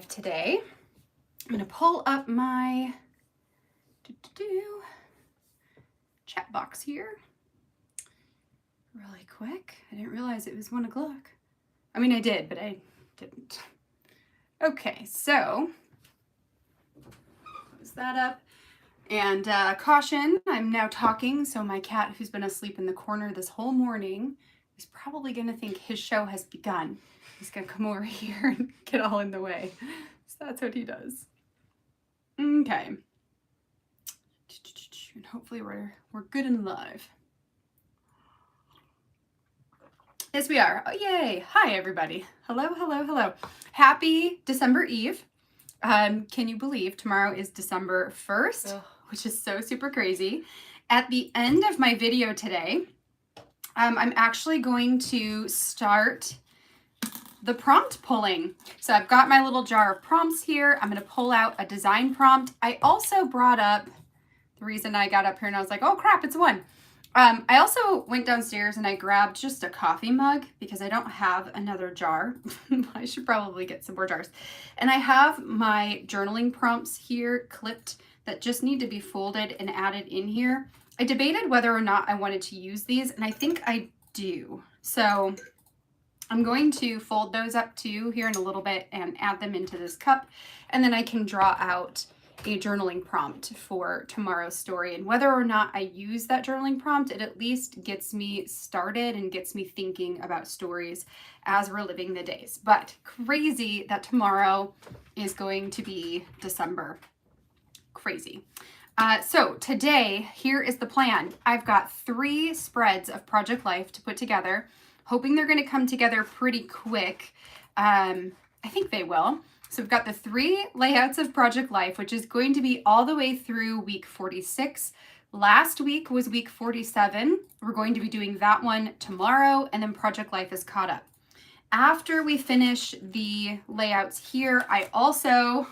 Today I'm going to pull up my chat box here really quick. I didn't realize it was 1 o'clock. I mean, I did, but I didn't. Okay, so close that up. And caution, I'm now talking, so my cat, who's been asleep in the corner this whole morning, is probably going to think his show has begun. He's going to come over here and get all in the way. So that's what he does. Okay. And hopefully we're good and live. Yes, we are. Oh, yay. Hi, everybody. Hello, hello, hello. Happy December Eve. Can you believe tomorrow is December 1st, which is so super crazy. At the end of my video today, I'm actually going to start the prompt pulling. So I've got my little jar of prompts here. I'm going to pull out a design prompt. I also brought up the reason I got up here and I was like, oh crap, it's 1. I also went downstairs and I grabbed just a coffee mug because I don't have another jar. I should probably get some more jars. And I have my journaling prompts here clipped that just need to be folded and added in here. I debated whether or not I wanted to use these, and I think I do. So I'm going to fold those up too here in a little bit and add them into this cup, and then I can draw out a journaling prompt for tomorrow's story. And whether or not I use that journaling prompt, it at least gets me started and gets me thinking about stories as we're living the days. But crazy that tomorrow is going to be December. Crazy. So today, here is the plan. I've got 3 spreads of Project Life to put together, hoping they're going to come together pretty quick. I think they will. So we've got the 3 layouts of Project Life, which is going to be all the way through week 46. Last week was week 47. We're going to be doing that one tomorrow, and then Project Life is caught up. After we finish the layouts here, I also,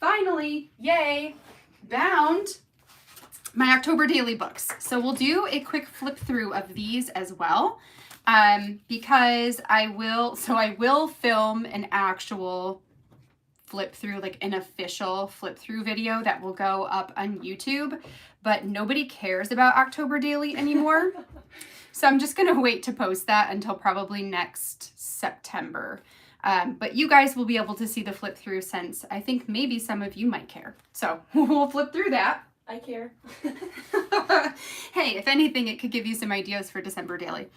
finally, yay, bound my October daily books. So we'll do a quick flip through of these as well, because I will film an actual flip through, like an official flip through video that will go up on YouTube, but nobody cares about October daily anymore. So I'm just gonna wait to post that until probably next September. But you guys will be able to see the flip through, since I think maybe some of you might care. So we'll flip through that. I care. Hey, if anything, it could give you some ideas for December daily.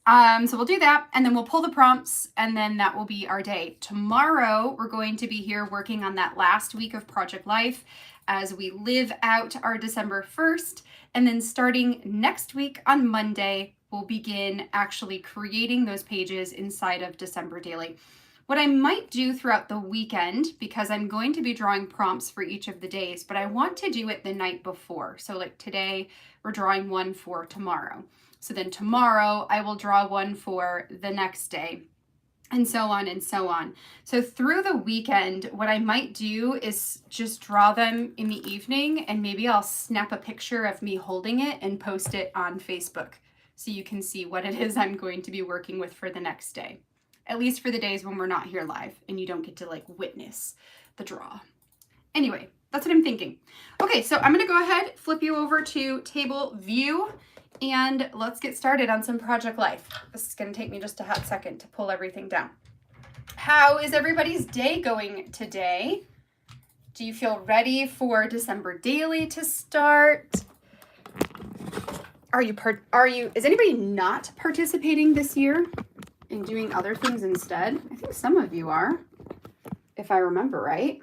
So we'll do that, and then we'll pull the prompts, and then that will be our day. Tomorrow, we're going to be here working on that last week of Project Life as we live out our December 1st, and then starting next week on Monday, we'll begin actually creating those pages inside of December Daily. What I might do throughout the weekend, because I'm going to be drawing prompts for each of the days, but I want to do it the night before. So like today, we're drawing one for tomorrow. So then tomorrow I will draw one for the next day, and so on and so on. So through the weekend, what I might do is just draw them in the evening, and maybe I'll snap a picture of me holding it and post it on Facebook so you can see what it is I'm going to be working with for the next day. At least for the days when we're not here live and you don't get to like witness the draw. Anyway, that's what I'm thinking. Okay, so I'm gonna go ahead, flip you over to table view, and let's get started on some Project Life. This is gonna take me just a hot second to pull everything down. How is everybody's day going today? Do you feel ready for December Daily to start? Is anybody not participating this year and doing other things instead? I think some of you are, if I remember right.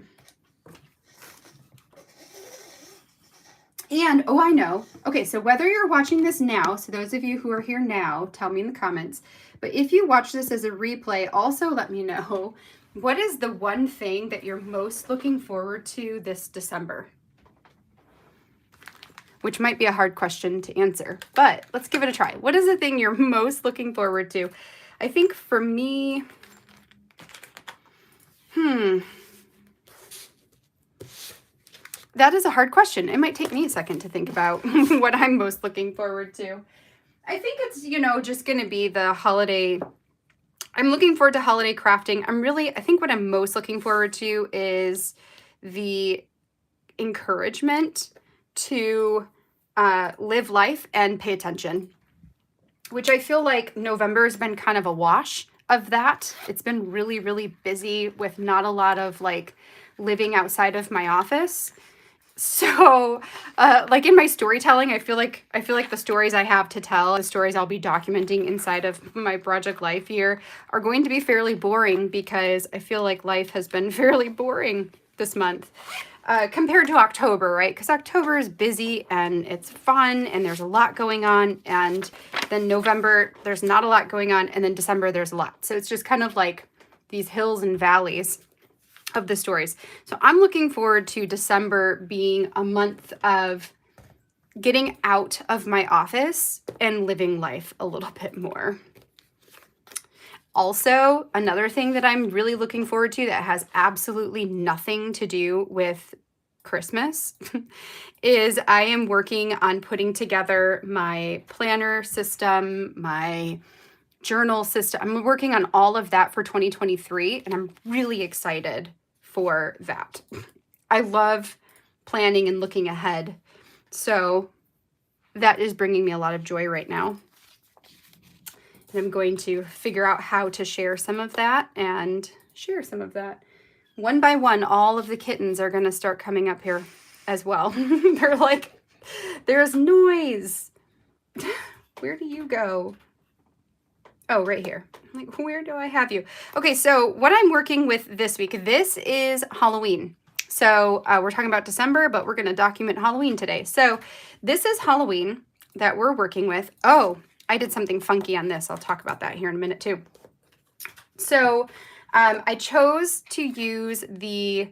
And, oh, I know. Okay, so whether you're watching this now, so those of you who are here now, tell me in the comments. But if you watch this as a replay, also let me know, what is the one thing that you're most looking forward to this December? Which might be a hard question to answer, but let's give it a try. What is the thing you're most looking forward to? I think for me, that is a hard question. It might take me a second to think about what I'm most looking forward to. I think it's, just going to be the holiday I'm looking forward to holiday crafting. I think what I'm most looking forward to is the encouragement to live life and pay attention, which I feel like November has been kind of a wash of that. It's been really, really busy with not a lot of like living outside of my office. So, like in my storytelling, I feel like the stories I have to tell, the stories I'll be documenting inside of my Project Life year are going to be fairly boring because I feel like life has been fairly boring this month. Compared to October, right? Because October is busy and it's fun and there's a lot going on. And then November, there's not a lot going on. And then December, there's a lot. So it's just kind of like these hills and valleys of the stories. So I'm looking forward to December being a month of getting out of my office and living life a little bit more. Also, another thing that I'm really looking forward to that has absolutely nothing to do with Christmas is I am working on putting together my planner system, my journal system. I'm working on all of that for 2023, and I'm really excited for that. I love planning and looking ahead. So that is bringing me a lot of joy right now. And I'm going to figure out how to share some of that and share some of that. One by one, all of the kittens are going to start coming up here as well. They're like, there's noise. Where do you go? Oh, right here. I'm like, where do I have you? Okay, so what I'm working with this week, this is Halloween. So we're talking about December, but we're going to document Halloween today. So this is Halloween that we're working with. Oh, I did something funky on this. I'll talk about that here in a minute too. So I chose to use the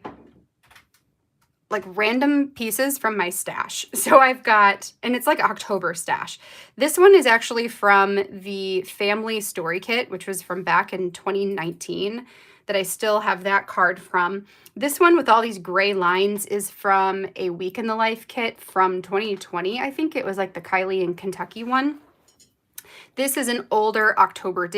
like random pieces from my stash. So I've got, and it's like October stash. This one is actually from the family story kit, which was from back in 2019 that I still have that card from. This one with all these gray lines is from a Week in the Life kit from 2020. I think it was like the Kylie in Kentucky one. This is an older October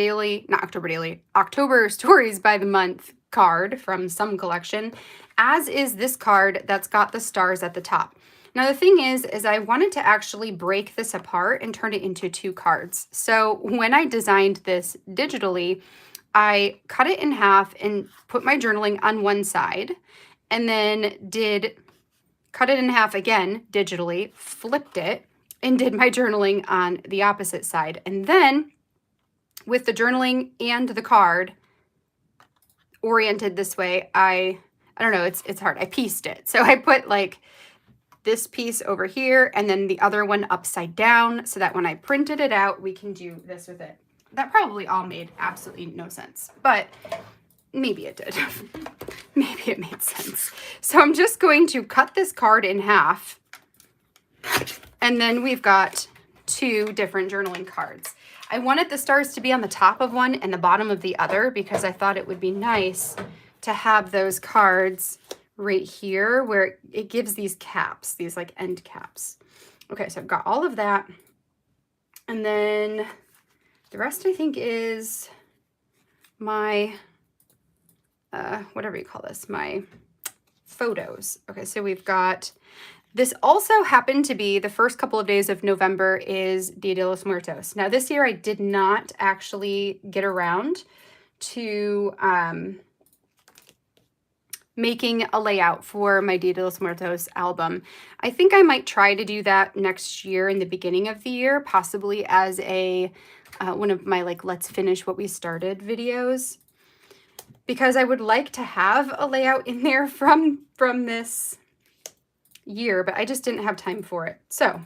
Stories by the Month card from some collection, as is this card that's got the stars at the top. Now the thing is I wanted to actually break this apart and turn it into 2 cards. So when I designed this digitally, I cut it in half and put my journaling on one side, and then cut it in half again digitally, flipped it, and did my journaling on the opposite side. And then with the journaling and the card oriented this way, I don't know, it's hard. I pieced it. So I put like this piece over here and then the other one upside down so that when I printed it out, we can do this with it. That probably all made absolutely no sense, but maybe it did. Maybe it made sense. So I'm just going to cut this card in half. And then we've got 2 different journaling cards. I wanted the stars to be on the top of one and the bottom of the other because I thought it would be nice to have those cards right here where it gives these caps, these like end caps. Okay, so I've got all of that. And then the rest I think is my, whatever you call this, my photos. Okay, so we've got, this also happened to be the first couple of days of November is Dia de los Muertos. Now this year I did not actually get around to making a layout for my Dia de los Muertos album. I think I might try to do that next year in the beginning of the year, possibly as a one of my like let's finish what we started videos, because I would like to have a layout in there from this year, but I just didn't have time for it. So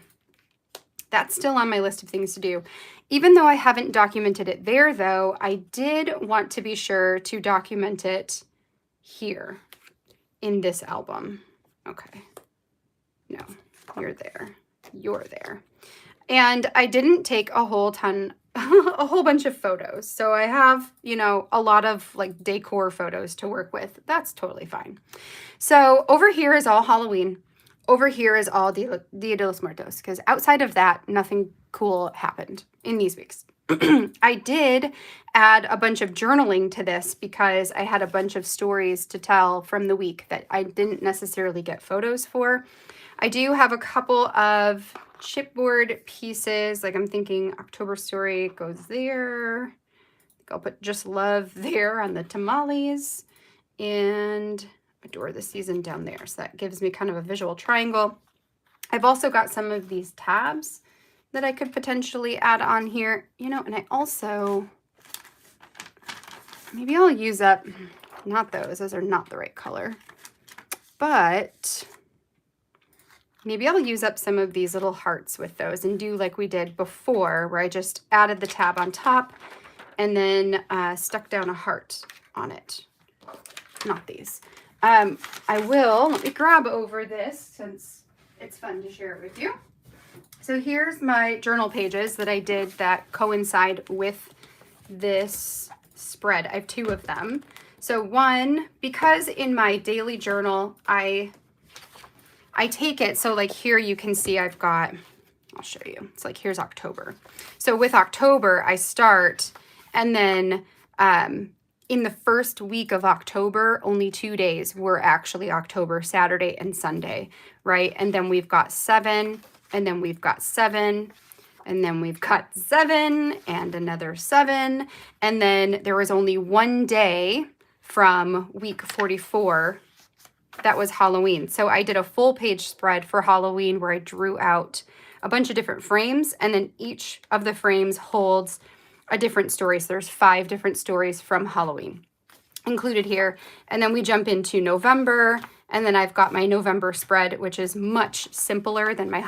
that's still on my list of things to do. Even though I haven't documented it there though, I did want to be sure to document it here in this album. Okay. No, you're there. You're there. And I didn't take a whole bunch of photos. So I have, you know, a lot of like decor photos to work with. That's totally fine. So over here is all Halloween. Over here is all Dia de los Muertos, because outside of that, nothing cool happened in these weeks. I did add a bunch of journaling to this because I had a bunch of stories to tell from the week that I didn't necessarily get photos for. I do have a couple of chipboard pieces, like I'm thinking October story goes there. I'll put just love there on the tamales and adore the season down there. So that gives me kind of a visual triangle. I've also got some of these tabs that I could potentially add on here, you know, and I also, maybe I'll use up, not those are not the right color, but maybe I'll use up some of these little hearts with those and do like we did before, where I just added the tab on top and then stuck down a heart on it. Not these. I will, let me grab over this since it's fun to share it with you. So here's my journal pages that I did that coincide with this spread. I have 2 of them. So one, because in my daily journal, I take it, so like here you can see I've got, I'll show you. It's like here's October. So with October, I start, and then in the first week of October, only 2 days were actually October, Saturday and Sunday, right? And then we've got 7, and then we've got 7, and then we've got 7, and another 7, and then there was only 1 day from week 44 that was Halloween. So I did a full page spread for Halloween where I drew out a bunch of different frames, and then each of the frames holds a different story. So there's 5 different stories from Halloween included here. And then we jump into November, and then I've got my November spread, which is much simpler than my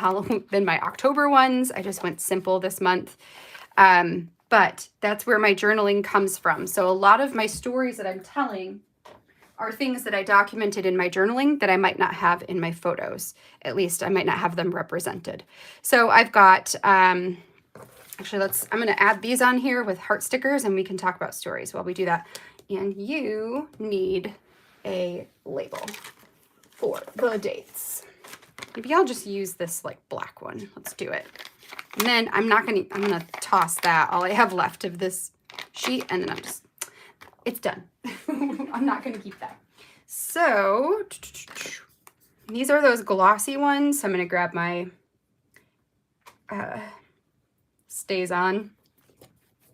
October ones. I just went simple this month. But that's where my journaling comes from. So a lot of my stories that I'm telling are things that I documented in my journaling that I might not have in my photos. At least I might not have them represented. So I've got, actually I'm gonna add these on here with heart stickers, and we can talk about stories while we do that. And you need a label for the dates. Maybe I'll just use this like black one. Let's do it. And then I'm gonna toss that, all I have left of this sheet, and then it's done. I'm not gonna keep that. So these are those glossy ones. So I'm gonna grab my Stays On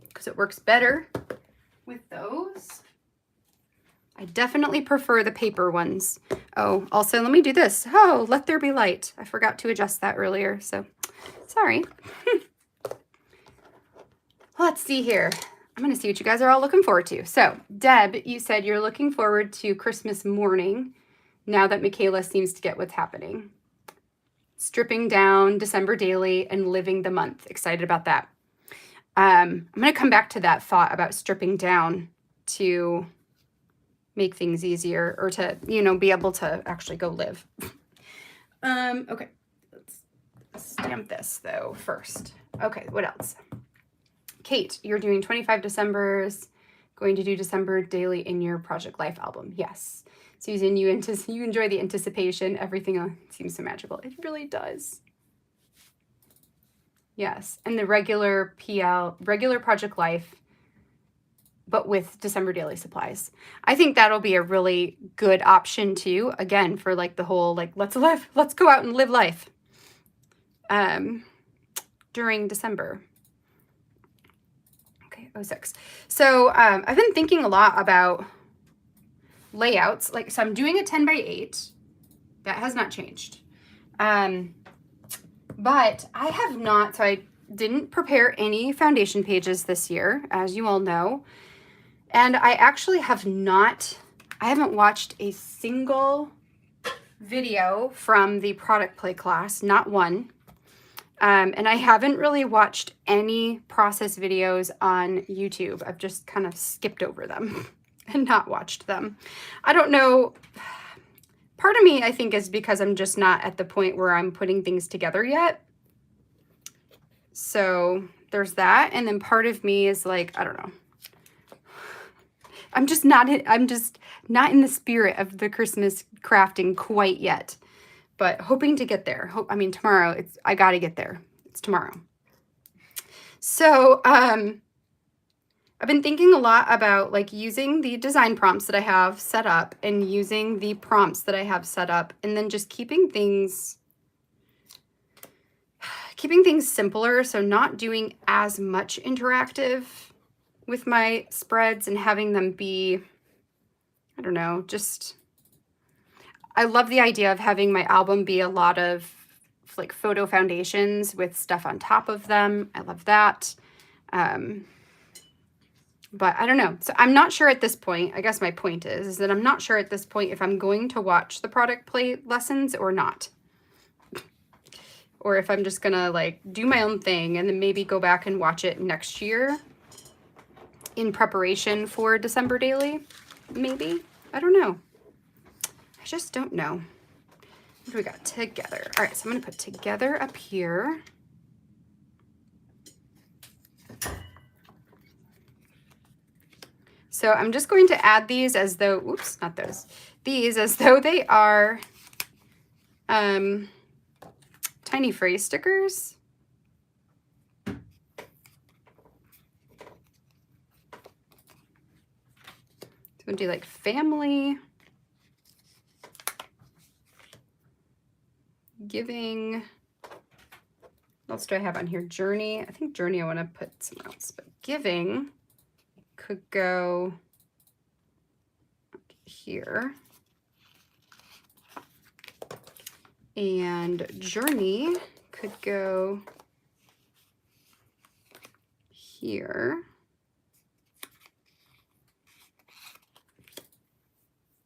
because it works better with those. I definitely prefer the paper ones. Oh, also let me do this. Oh, let there be light. I forgot to adjust that earlier, so sorry. Let's see here. I'm going to see what you guys are all looking forward to. So, Deb, you said you're looking forward to Christmas morning now that Michaela seems to get what's happening. Stripping down December daily and living the month. Excited about that. I'm going to come back to that thought about stripping down to make things easier, or to, you know, be able to actually go live. Okay. Let's stamp this though first. Okay, what else? Kate, you're doing 25 Decembers, going to do December daily in your Project Life album. Yes. Susan, you enjoy the anticipation. Everything seems so magical. It really does. Yes. And the regular Project Life, but with December daily supplies. I think that'll be a really good option too. Again, for like the whole, like, let's go out and live life during December. 06. So I've been thinking a lot about layouts. Like, so I'm doing a 10 by 8. That has not changed. But I have not, so I didn't prepare any foundation pages this year, as you all know. And I actually I haven't watched a single video from the product play class, not one. And I haven't really watched any process videos on YouTube. I've just kind of skipped over them and not watched them. I don't know. Part of me, I think, is because I'm just not at the point where I'm putting things together yet. So there's that. And then part of me is like, I don't know. I'm just not in the spirit of the Christmas crafting quite yet. But hoping to get there. Tomorrow, I got to get there. It's tomorrow. So, I've been thinking a lot about like using the design prompts that I have set up and using the prompts that I have set up, and then just keeping things simpler. So not doing as much interactive with my spreads and having them be, I don't know, just, I love the idea of having my album be a lot of like photo foundations with stuff on top of them. I love that. But I don't know. So I'm not sure at this point. I guess my point is that I'm not sure at this point if I'm going to watch the product play lessons or not. Or if I'm just gonna like do my own thing and then maybe go back and watch it next year in preparation for December daily, maybe. I don't know. I just don't know. What do we got? Together. All right, so I'm gonna put together up here. So I'm just going to add these as though, oops, not those. These as though they are tiny phrase stickers. So we'll do like family, giving. What else do I have on here? Journey. I think journey I want to put somewhere else, but giving could go here. And journey could go here.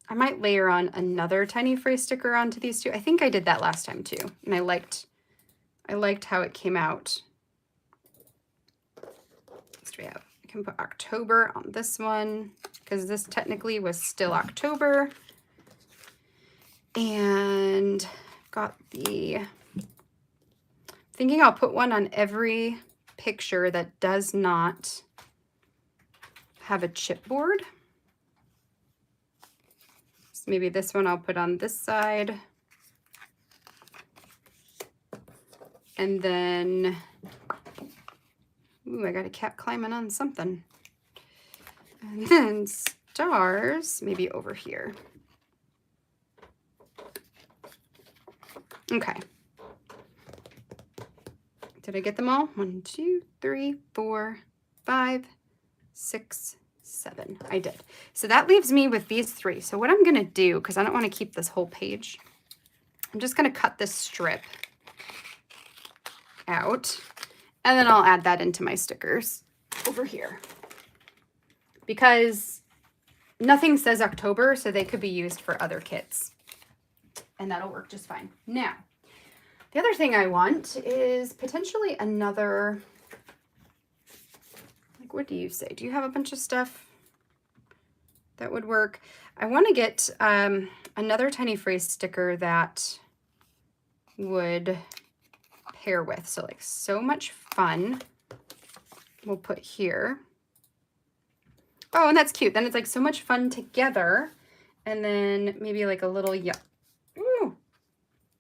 I might layer on another tiny phrase sticker onto these two. I think I did that last time too, and I liked how it came out. What do we have? I can put October on this one because this technically was still October. And got the, thinking I'll put one on every picture that does not have a chipboard. So maybe this one I'll put on this side. And then, ooh, I got a cat climbing on something. And then stars, maybe over here. Okay. Did I get them all? 1, 2, 3, 4, 5, 6, 7. I did. So that leaves me with these 3. So what I'm going to do, because I don't want to keep this whole page, I'm just going to cut this strip out, and then I'll add that into my stickers over here. Because nothing says October, so they could be used for other kits. And that'll work just fine. Now, the other thing I want is potentially another, like, what do you say? Do you have a bunch of stuff that would work? I want to get another tiny phrase sticker that would pair with. So like so much fun we'll put here. Oh, and that's cute. Then it's like so much fun together. And then maybe like a little, yeah. Ooh,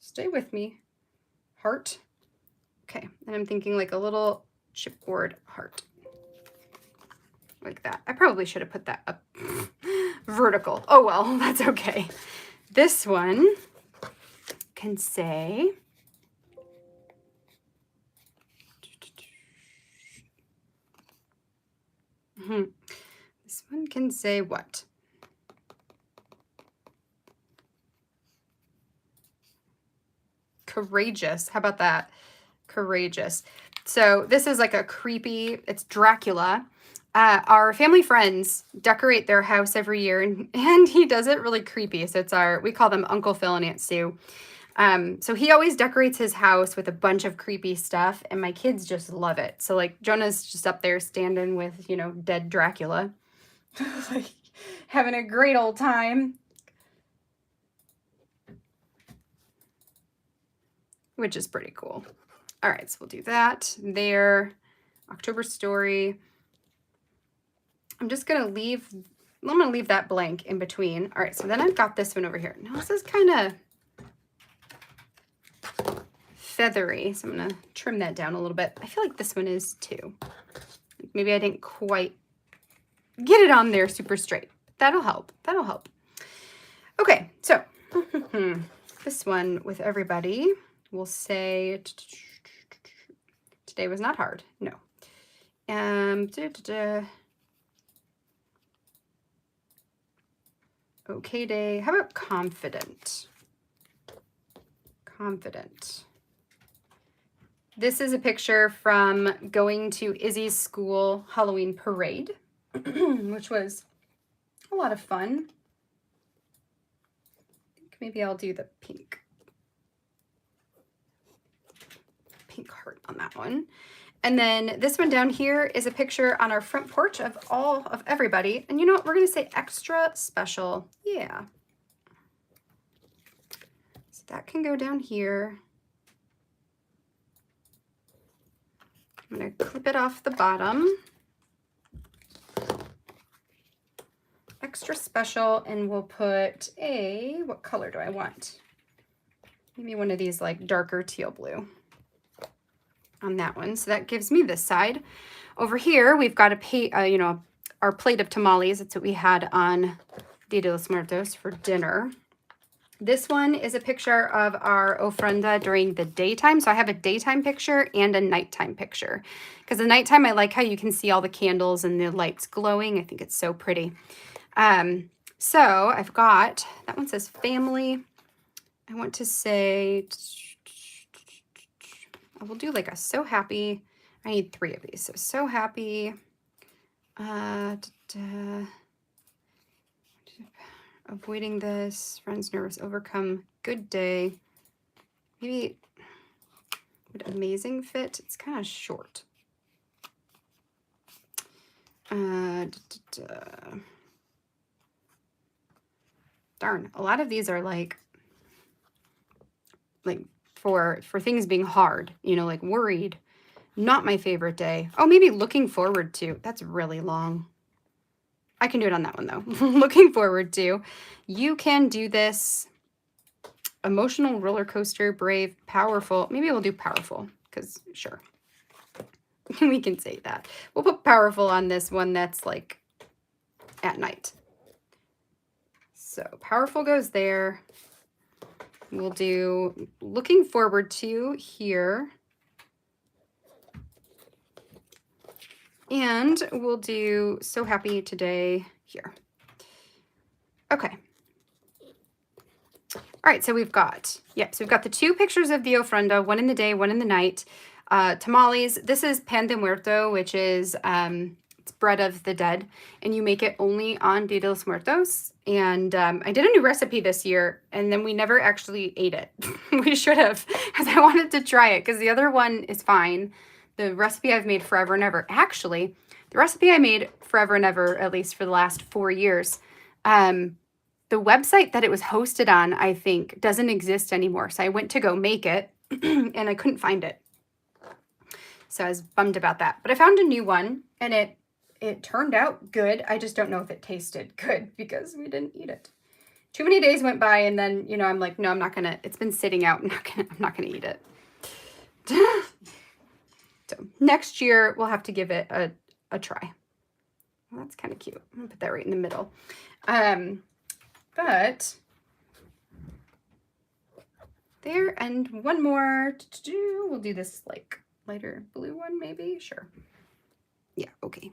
stay with me. Heart. Okay, and I'm thinking like a little chipboard heart. Like that. I probably should have put that up vertical. Oh well, that's okay. This one can say, this one can say what? Courageous. How about that? Courageous. So this is like a creepy, it's Dracula. Our family friends decorate their house every year, and he does it really creepy. So it's we call them Uncle Phil and Aunt Sue. So he always decorates his house with a bunch of creepy stuff, and my kids just love it. So like Jonah's just up there standing with, you know, dead Dracula, like having a great old time. Which is pretty cool. All right, so we'll do that there. October story. I'm just gonna leave, I'm gonna leave that blank in between. All right, so then I've got this one over here. Now this is kind of feathery. So I'm going to trim that down a little bit. I feel like this one is too. Maybe I didn't quite get it on there super straight. That'll help. That'll help. Okay, so this one with everybody, we'll say today was not hard. No. Okay day. How about confident? Confident. This is a picture from going to Izzy's school Halloween parade, which was a lot of fun. I think maybe I'll do the pink heart on that one. And then this one down here is a picture on our front porch of all of everybody. And you know what? We're going to say extra special. Yeah. So that can go down here. I'm going to clip it off the bottom. Extra special, and we'll put a, what color do I want? Maybe one of these like darker teal blue on that one. So that gives me this side. Over here, we've got a our plate of tamales. That's what we had on Dia de los Muertos for dinner. This one is a picture of our ofrenda during the daytime. So I have a daytime picture and a nighttime picture. Because the nighttime, I like how you can see all the candles and the lights glowing. I think it's so pretty. So I've got, that one says family. I want to say, I will do like a so happy. I need 3 of these. So happy. Avoiding this, friends nervous, overcome, good day. Maybe, would amazing fit? It's kind of short. Darn, a lot of these are like for things being hard, you know, like worried, not my favorite day. Oh, maybe looking forward to. That's really long. I can do it on that one though. Looking forward to. You can do this. Emotional roller coaster, brave, powerful. Maybe we'll do powerful because sure. We can say that. We'll put powerful on this one that's like at night. So powerful goes there. We'll do looking forward to here. And we'll do so happy today here. Okay. All right, so we've got, so we've got the 2 pictures of the ofrenda, one in the day, one in the night. Tamales, this is pan de muerto, which is it's bread of the dead, and you make it only on Dia de los Muertos. And I did a new recipe this year, and then we never actually ate it. We should have, because I wanted to try it, because the other one is fine. The recipe I've made forever and ever. Actually, the recipe I made forever and ever, at least for the last 4 years, the website that it was hosted on, I think, doesn't exist anymore. So I went to go make it, and I couldn't find it. So I was bummed about that. But I found a new one, and it turned out good. I just don't know if it tasted good because we didn't eat it. Too many days went by, and then, you know, I'm like, no, I'm not gonna. It's been sitting out. I'm not gonna eat it. So next year, we'll have to give it a try. Well, that's kind of cute. I'm going to put that right in the middle. But there, and one more to do. We'll do this like lighter blue one maybe. Sure. Yeah, okay.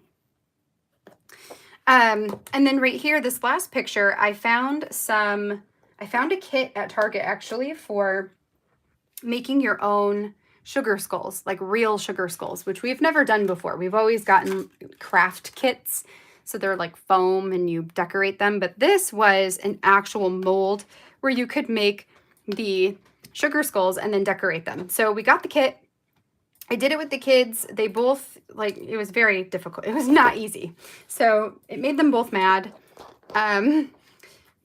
And then right here, this last picture, I found a kit at Target actually for making your own sugar skulls, like real sugar skulls, which we've never done before. We've always gotten craft kits. So they're like foam and you decorate them. But this was an actual mold where you could make the sugar skulls and then decorate them. So we got the kit. I did it with the kids. They both, like, it was very difficult. It was not easy. So it made them both mad.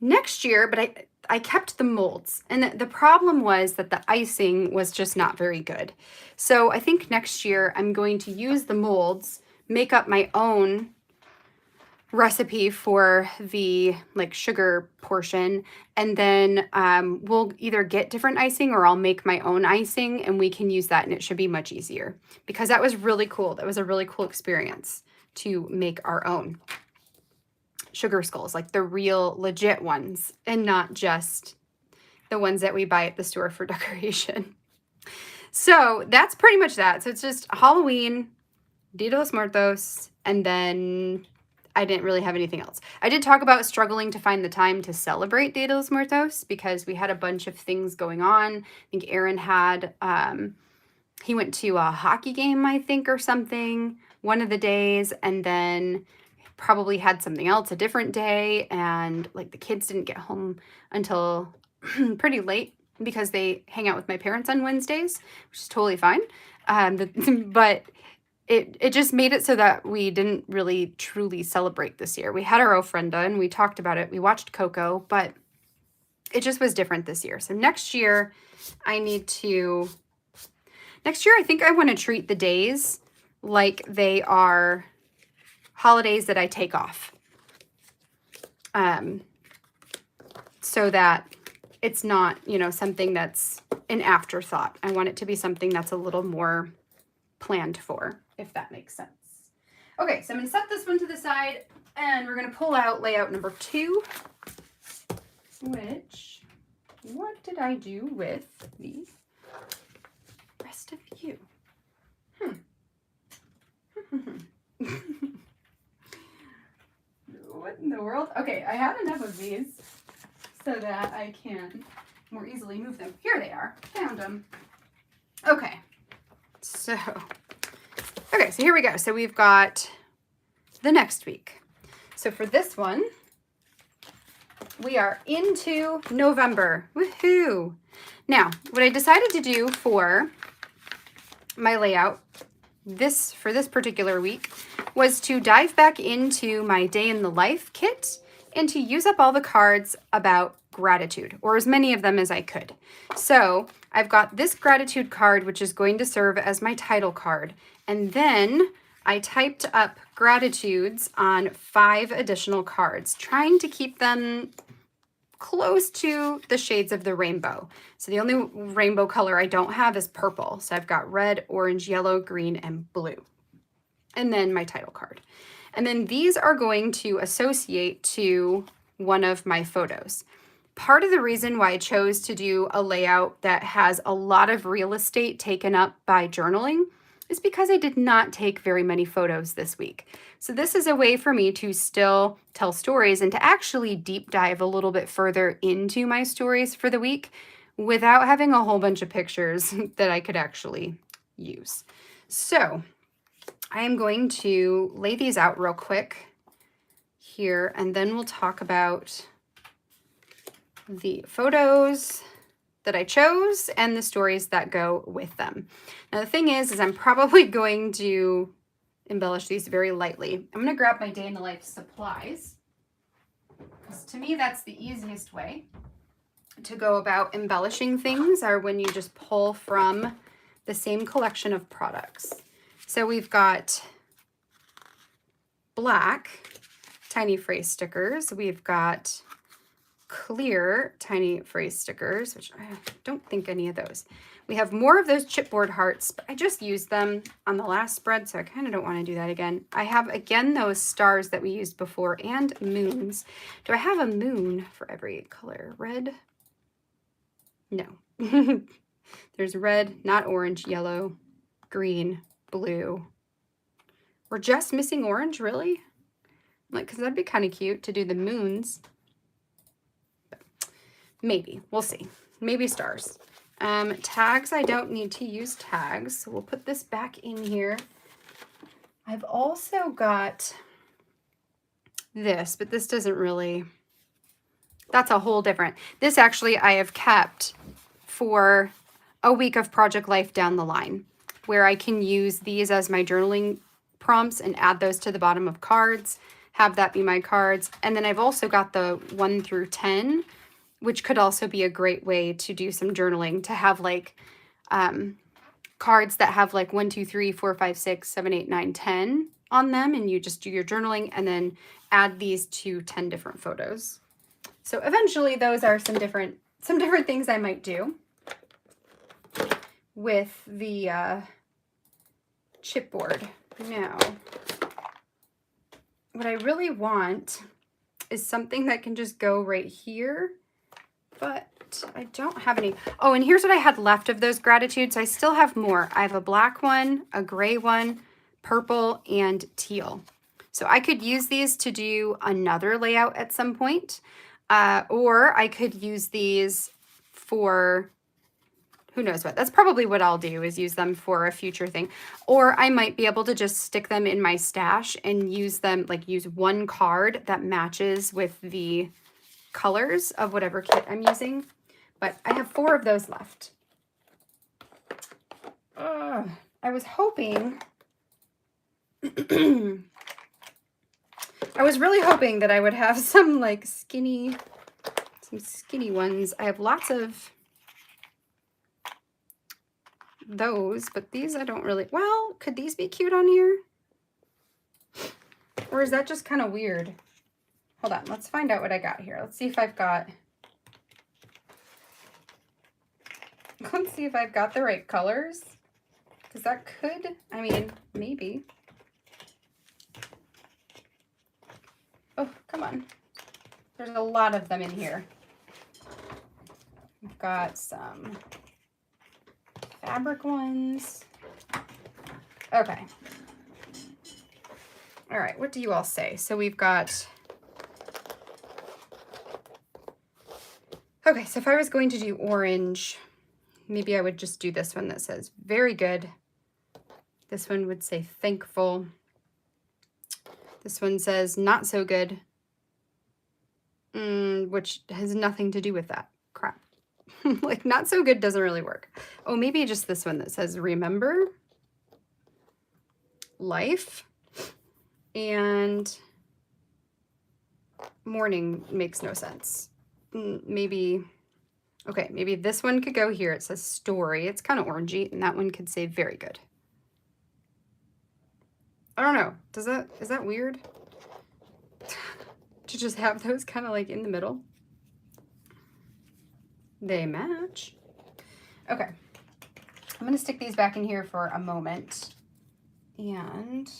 Next year, but I kept the molds. And the problem was that the icing was just not very good. So I think next year I'm going to use the molds, make up my own recipe for the like sugar portion, and then we'll either get different icing or I'll make my own icing and we can use that, and it should be much easier because that was really cool. That was a really cool experience to make our own sugar skulls, like the real legit ones and not just the ones that we buy at the store for decoration. So that's pretty much that. So it's just Halloween, Dia de los Muertos, and then I didn't really have anything else. I did talk about struggling to find the time to celebrate Dia de los Muertos because we had a bunch of things going on. I think Aaron had, he went to a hockey game, I think, or something, one of the days, and then probably had something else a different day, and like the kids didn't get home until pretty late because they hang out with my parents on Wednesdays, which is totally fine. But it just made it so that we didn't really truly celebrate this year. We had our ofrenda and we talked about it. We watched Coco, but it just was different this year. So next year I think I want to treat the days like they are holidays that I take off. So that it's not, something that's an afterthought. I want it to be something that's a little more planned for, if that makes sense. Okay, so I'm going to set this one to the side, and we're going to pull out layout number 2, which, what did I do with the rest of you? What in the world? Okay, I have enough of these so that I can more easily move them. Here they are. Found them. Okay. So here we go. So we've got the next week. So for this one, we are into November. Woohoo! Now, what I decided to do for my layout for this particular week was to dive back into my day in the life kit and to use up all the cards about gratitude, or as many of them as I could. So I've got this gratitude card, which is going to serve as my title card. And then I typed up gratitudes on 5 additional cards, trying to keep them close to the shades of the rainbow. So the only rainbow color I don't have is purple. So I've got red, orange, yellow, green, and blue. And then my title card. And then these are going to associate to one of my photos. Part of the reason why I chose to do a layout that has a lot of real estate taken up by journaling is because I did not take very many photos this week. So this is a way for me to still tell stories and to actually deep dive a little bit further into my stories for the week without having a whole bunch of pictures that I could actually use. So I am going to lay these out real quick here, and then we'll talk about the photos that I chose and the stories that go with them. Now the thing is I'm probably going to embellish these very lightly. I'm going to grab my day in the life supplies, because to me that's the easiest way to go about embellishing things, are when you just pull from the same collection of products. So we've got black tiny phrase stickers. We've got clear tiny phrase stickers, which I don't think any of those. We have more of those chipboard hearts, but I just used them on the last spread, so I kind of don't want to do that again. I have, again, those stars that we used before and moons. Do I have a moon for every color? Red? No. There's red, not orange, yellow, green, blue. We're just missing orange, really? Like, because that'd be kind of cute to do the moons. But maybe. We'll see. Maybe stars. Tags, I don't need to use tags, so we'll put this back in here. I've also got this, but this doesn't really, that's a whole different, this actually I have kept for a week of project life down the line, where I can use these as my journaling prompts and add those to the bottom of cards, have that be my cards. And then I've also got the 1 through 10, which could also be a great way to do some journaling, to have like cards that have like 1, 2, 3, 4, 5, 6, 7, 8, 9, 10 on them and you just do your journaling and then add these to 10 different photos. So eventually those are some different things I might do with the chipboard. Now, what I really want is something that can just go right here, but I don't have any. Oh, and here's what I had left of those gratitudes. I still have more. I have a black one, a gray one, purple, and teal. So I could use these to do another layout at some point, or I could use these for who knows what. That's probably what I'll do, is use them for a future thing. Or I might be able to just stick them in my stash and use them, like use one card that matches with the colors of whatever kit I'm using. But I have 4 of those left. I was hoping, I was really hoping that I would have some like skinny ones. I have lots of those, but these I don't really, well, could these be cute on here? Or is that just kind of weird? Hold on, let's find out what I got here. Let's see if I've got the right colors. Because that could, I mean, maybe. Oh, come on. There's a lot of them in here. We've got some fabric ones. Okay. All right, what do you all say? So we've got, okay, so if I was going to do orange, maybe I would just do this one that says very good. This one would say thankful. This one says not so good, which has nothing to do with that crap. Like not so good doesn't really work. Oh, maybe just this one that says remember, life, and morning makes no sense. Maybe, okay, maybe this one could go here. It says story. It's kind of orangey, and that one could say very good. I don't know. Is that weird? To just have those kind of like in the middle. They match. Okay. I'm going to stick these back in here for a moment. And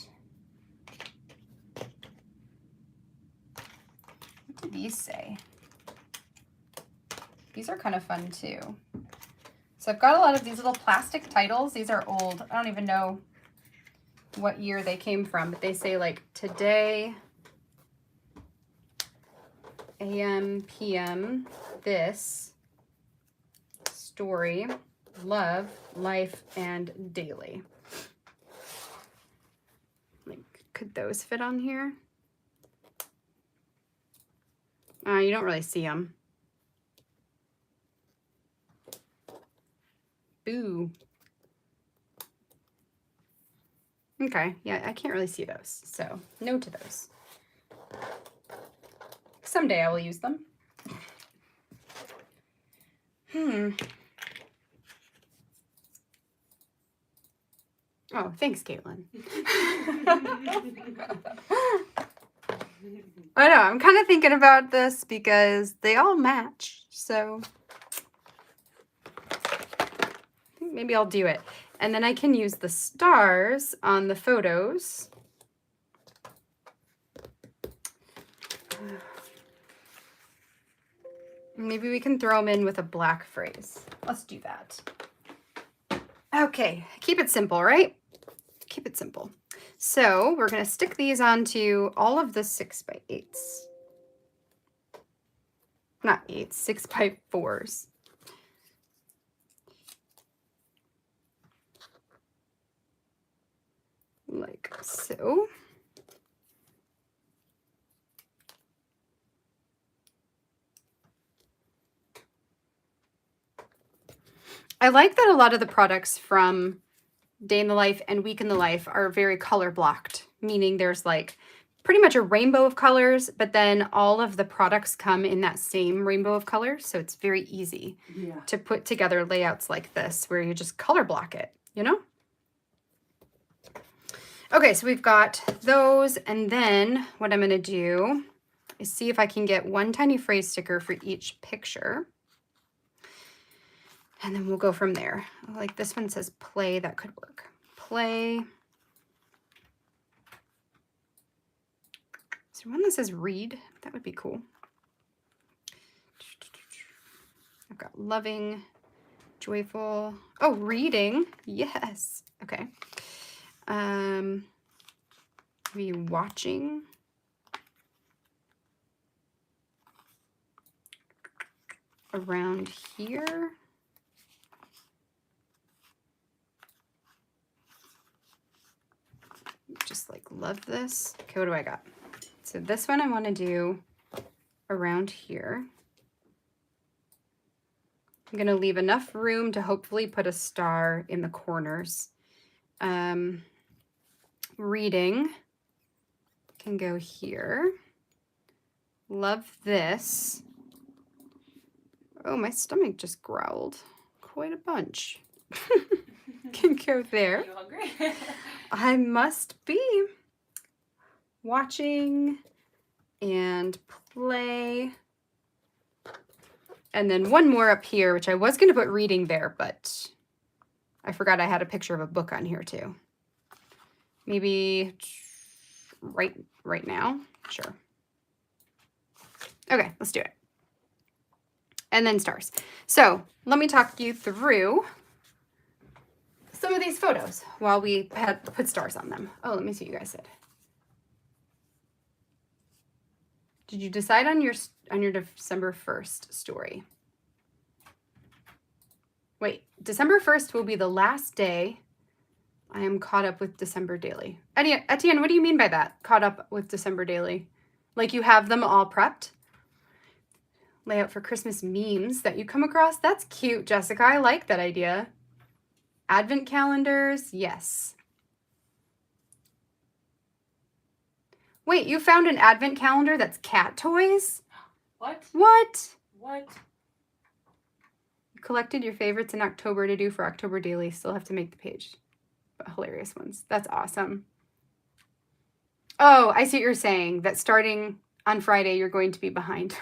what do these say? These are kind of fun too. So I've got a lot of these little plastic titles. These are old. I don't even know what year they came from, but they say like today, AM, PM, this, story, love, life, and daily. Like, could those fit on here? You don't really see them. Boo. Okay, yeah, I can't really see those, so no to those. Someday I will use them. Oh, thanks, Caitlin. I know, I'm kind of thinking about this because they all match, so I think maybe I'll do it. And then I can use the stars on the photos. Maybe we can throw them in with a black phrase. Let's do that. Okay, keep it simple, right? Keep it simple. So we're going to stick these onto all of the 6x8s. Not 8s, 6x4s. Like so. I like that a lot of the products from Day in the Life and Week in the Life are very color blocked, meaning there's like pretty much a rainbow of colors, but then all of the products come in that same rainbow of colors. So it's very easy to put together layouts like this where you just color block it, you know? Okay, so we've got those, and then what I'm going to do is see if I can get one tiny phrase sticker for each picture. And then we'll go from there. Like this one says play, that could work. Play. Is there one that says read? That would be cool. I've got loving, joyful. Oh, reading. Yes. Okay. Maybe watching. Around here. Just like love this. Okay, what do I got? So this one I want to do around here. I'm going to leave enough room to hopefully put a star in the corners. Reading can go here. Love this. Oh, my stomach just growled quite a bunch. Can go there. Are you hungry? I must be. Watching and play. And then one more up here, which I was going to put reading there, but I forgot I had a picture of a book on here too. Maybe right now. Sure. Okay, let's do it. And then stars. So let me talk you through some of these photos while we had put stars on them. Oh, let me see what you guys said. Did you decide on your December 1st story? Wait, December 1st will be the last day I am caught up with December Daily. Etienne, what do you mean by that? Caught up with December Daily? Like you have them all prepped? Layout for Christmas memes that you come across? That's cute, Jessica. I like that idea. Advent calendars, yes. Wait, you found an advent calendar that's cat toys? What? What? What? You collected your favorites in October to do for October Daily. Still have to make the page. But hilarious ones. That's awesome. Oh, I see what you're saying. That starting on Friday, you're going to be behind.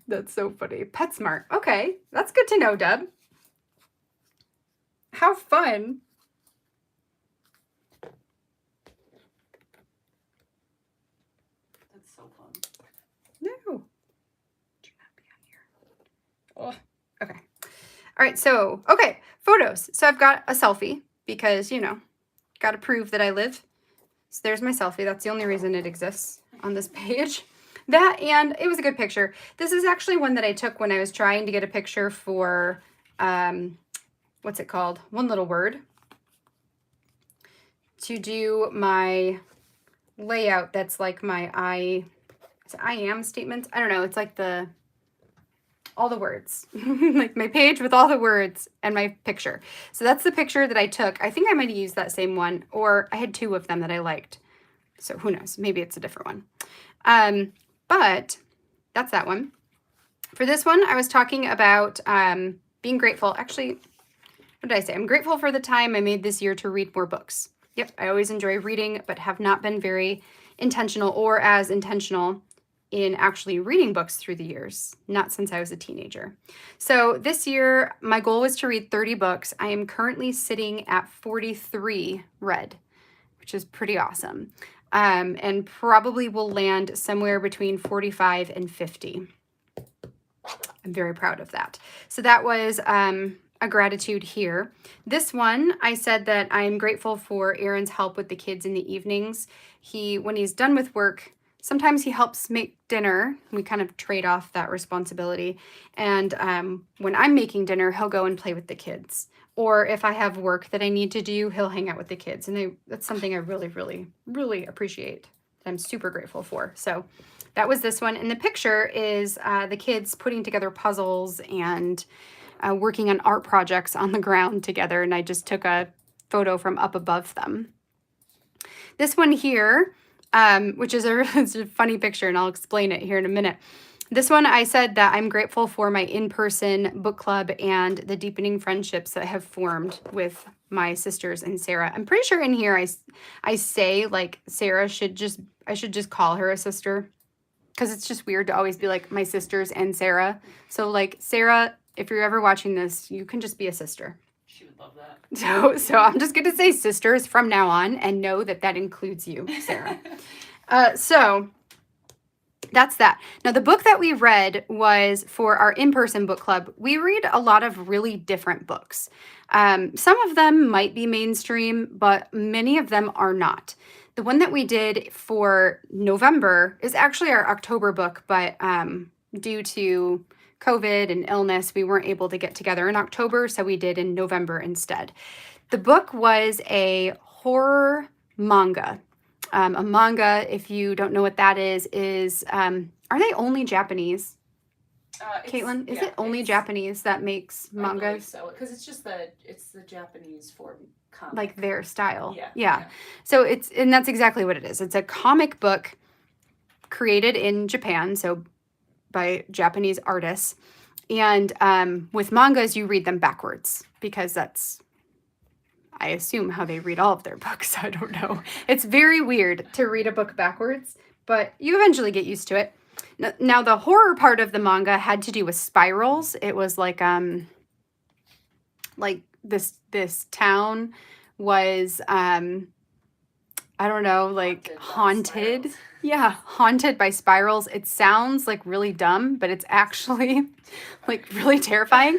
That's so funny. PetSmart. Okay, that's good to know, Deb. How fun. That's so fun. No. Should not be on here. Oh, okay. All right, so, okay, photos. So I've got a selfie because, you know, got to prove that I live. So there's my selfie. That's the only reason it exists on this page. That, and it was a good picture. This is actually one that I took when I was trying to get a picture for, what's it called? One Little Word. To do my layout that's like my I am statements. I don't know. It's like all the words. Like my page with all the words and my picture. So that's the picture that I took. I think I might have used that same one, or I had two of them that I liked. So who knows? Maybe it's a different one. But that's that one. For this one, I was talking about being grateful. Actually, what did I say? I'm grateful for the time I made this year to read more books. Yep, I always enjoy reading, but have not been very intentional or as intentional in actually reading books through the years, not since I was a teenager. So this year, my goal was to read 30 books. I am currently sitting at 43 read, which is pretty awesome. And probably will land somewhere between 45 and 50. I'm very proud of that. So that was a gratitude here. This one, I said that I'm grateful for Aaron's help with the kids in the evenings. When he's done with work, sometimes he helps make dinner. We kind of trade off that responsibility. And when I'm making dinner, he'll go and play with the kids. Or if I have work that I need to do, he'll hang out with the kids. And that's something I really, really, really appreciate. That I'm super grateful for. So that was this one. And the picture is the kids putting together puzzles and working on art projects on the ground together. And I just took a photo from up above them. This one here, which is it's a funny picture, and I'll explain it here in a minute. This one, I said that I'm grateful for my in-person book club and the deepening friendships that have formed with my sisters and Sarah. I'm pretty sure in here I say like Sarah I should just call her a sister, because it's just weird to always be like my sisters and Sarah. So like Sarah, if you're ever watching this, you can just be a sister. She would love that. So I'm just going to say sisters from now on and know that that includes you, Sarah. So that's that. Now, the book that we read was for our in-person book club. We read a lot of really different books. Some of them might be mainstream, but many of them are not. The one that we did for November is actually our October book, but due to COVID and illness, we weren't able to get together in October, so we did in November instead. The book was a horror manga. A manga, if you don't know what that is are they only Japanese? Caitlin, is it only Japanese that makes mangas? I believe so, because it's the Japanese form comic. Like their style. Yeah. So and that's exactly what it is. It's a comic book created in Japan, so by Japanese artists. And with mangas, you read them backwards because that's, I assume, how they read all of their books. I don't know. It's very weird to read a book backwards, but you eventually get used to it. Now, the horror part of the manga had to do with spirals. It was like this town was, I don't know, like haunted. Yeah, haunted by spirals. It sounds like really dumb, but it's actually like really terrifying.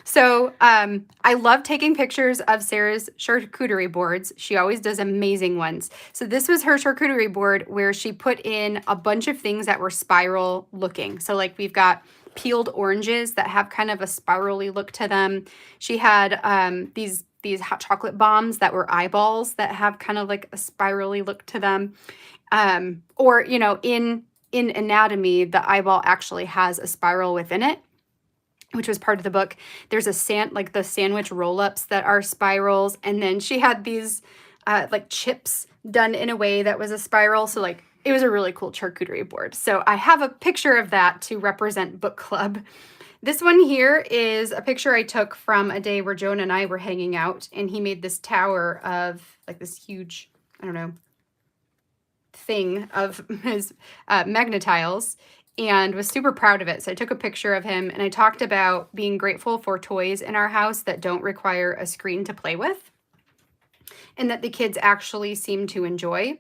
So I love taking pictures of Sarah's charcuterie boards. She always does amazing ones. So this was her charcuterie board where she put in a bunch of things that were spiral looking. So like we've got peeled oranges that have kind of a spirally look to them. She had these hot chocolate bombs that were eyeballs that have kind of like a spirally look to them. Or, you know, in anatomy, the eyeball actually has a spiral within it, which was part of the book. There's the sandwich roll-ups that are spirals. And then she had these like chips done in a way that was a spiral. So like it was a really cool charcuterie board. So I have a picture of that to represent book club. This one here is a picture I took from a day where Jonah and I were hanging out, and he made this tower of like this huge, I don't know, thing of his magnetiles, and was super proud of it. So I took a picture of him, and I talked about being grateful for toys in our house that don't require a screen to play with and that the kids actually seem to enjoy.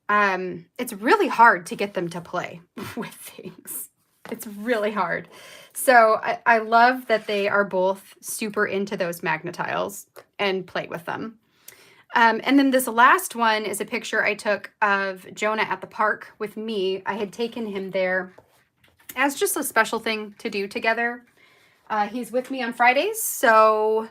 It's really hard to get them to play with things. It's really hard. So I love that they are both super into those magnetiles and play with them. And then this last one is a picture I took of Jonah at the park with me. I had taken him there as just a special thing to do together. He's with me on Fridays, so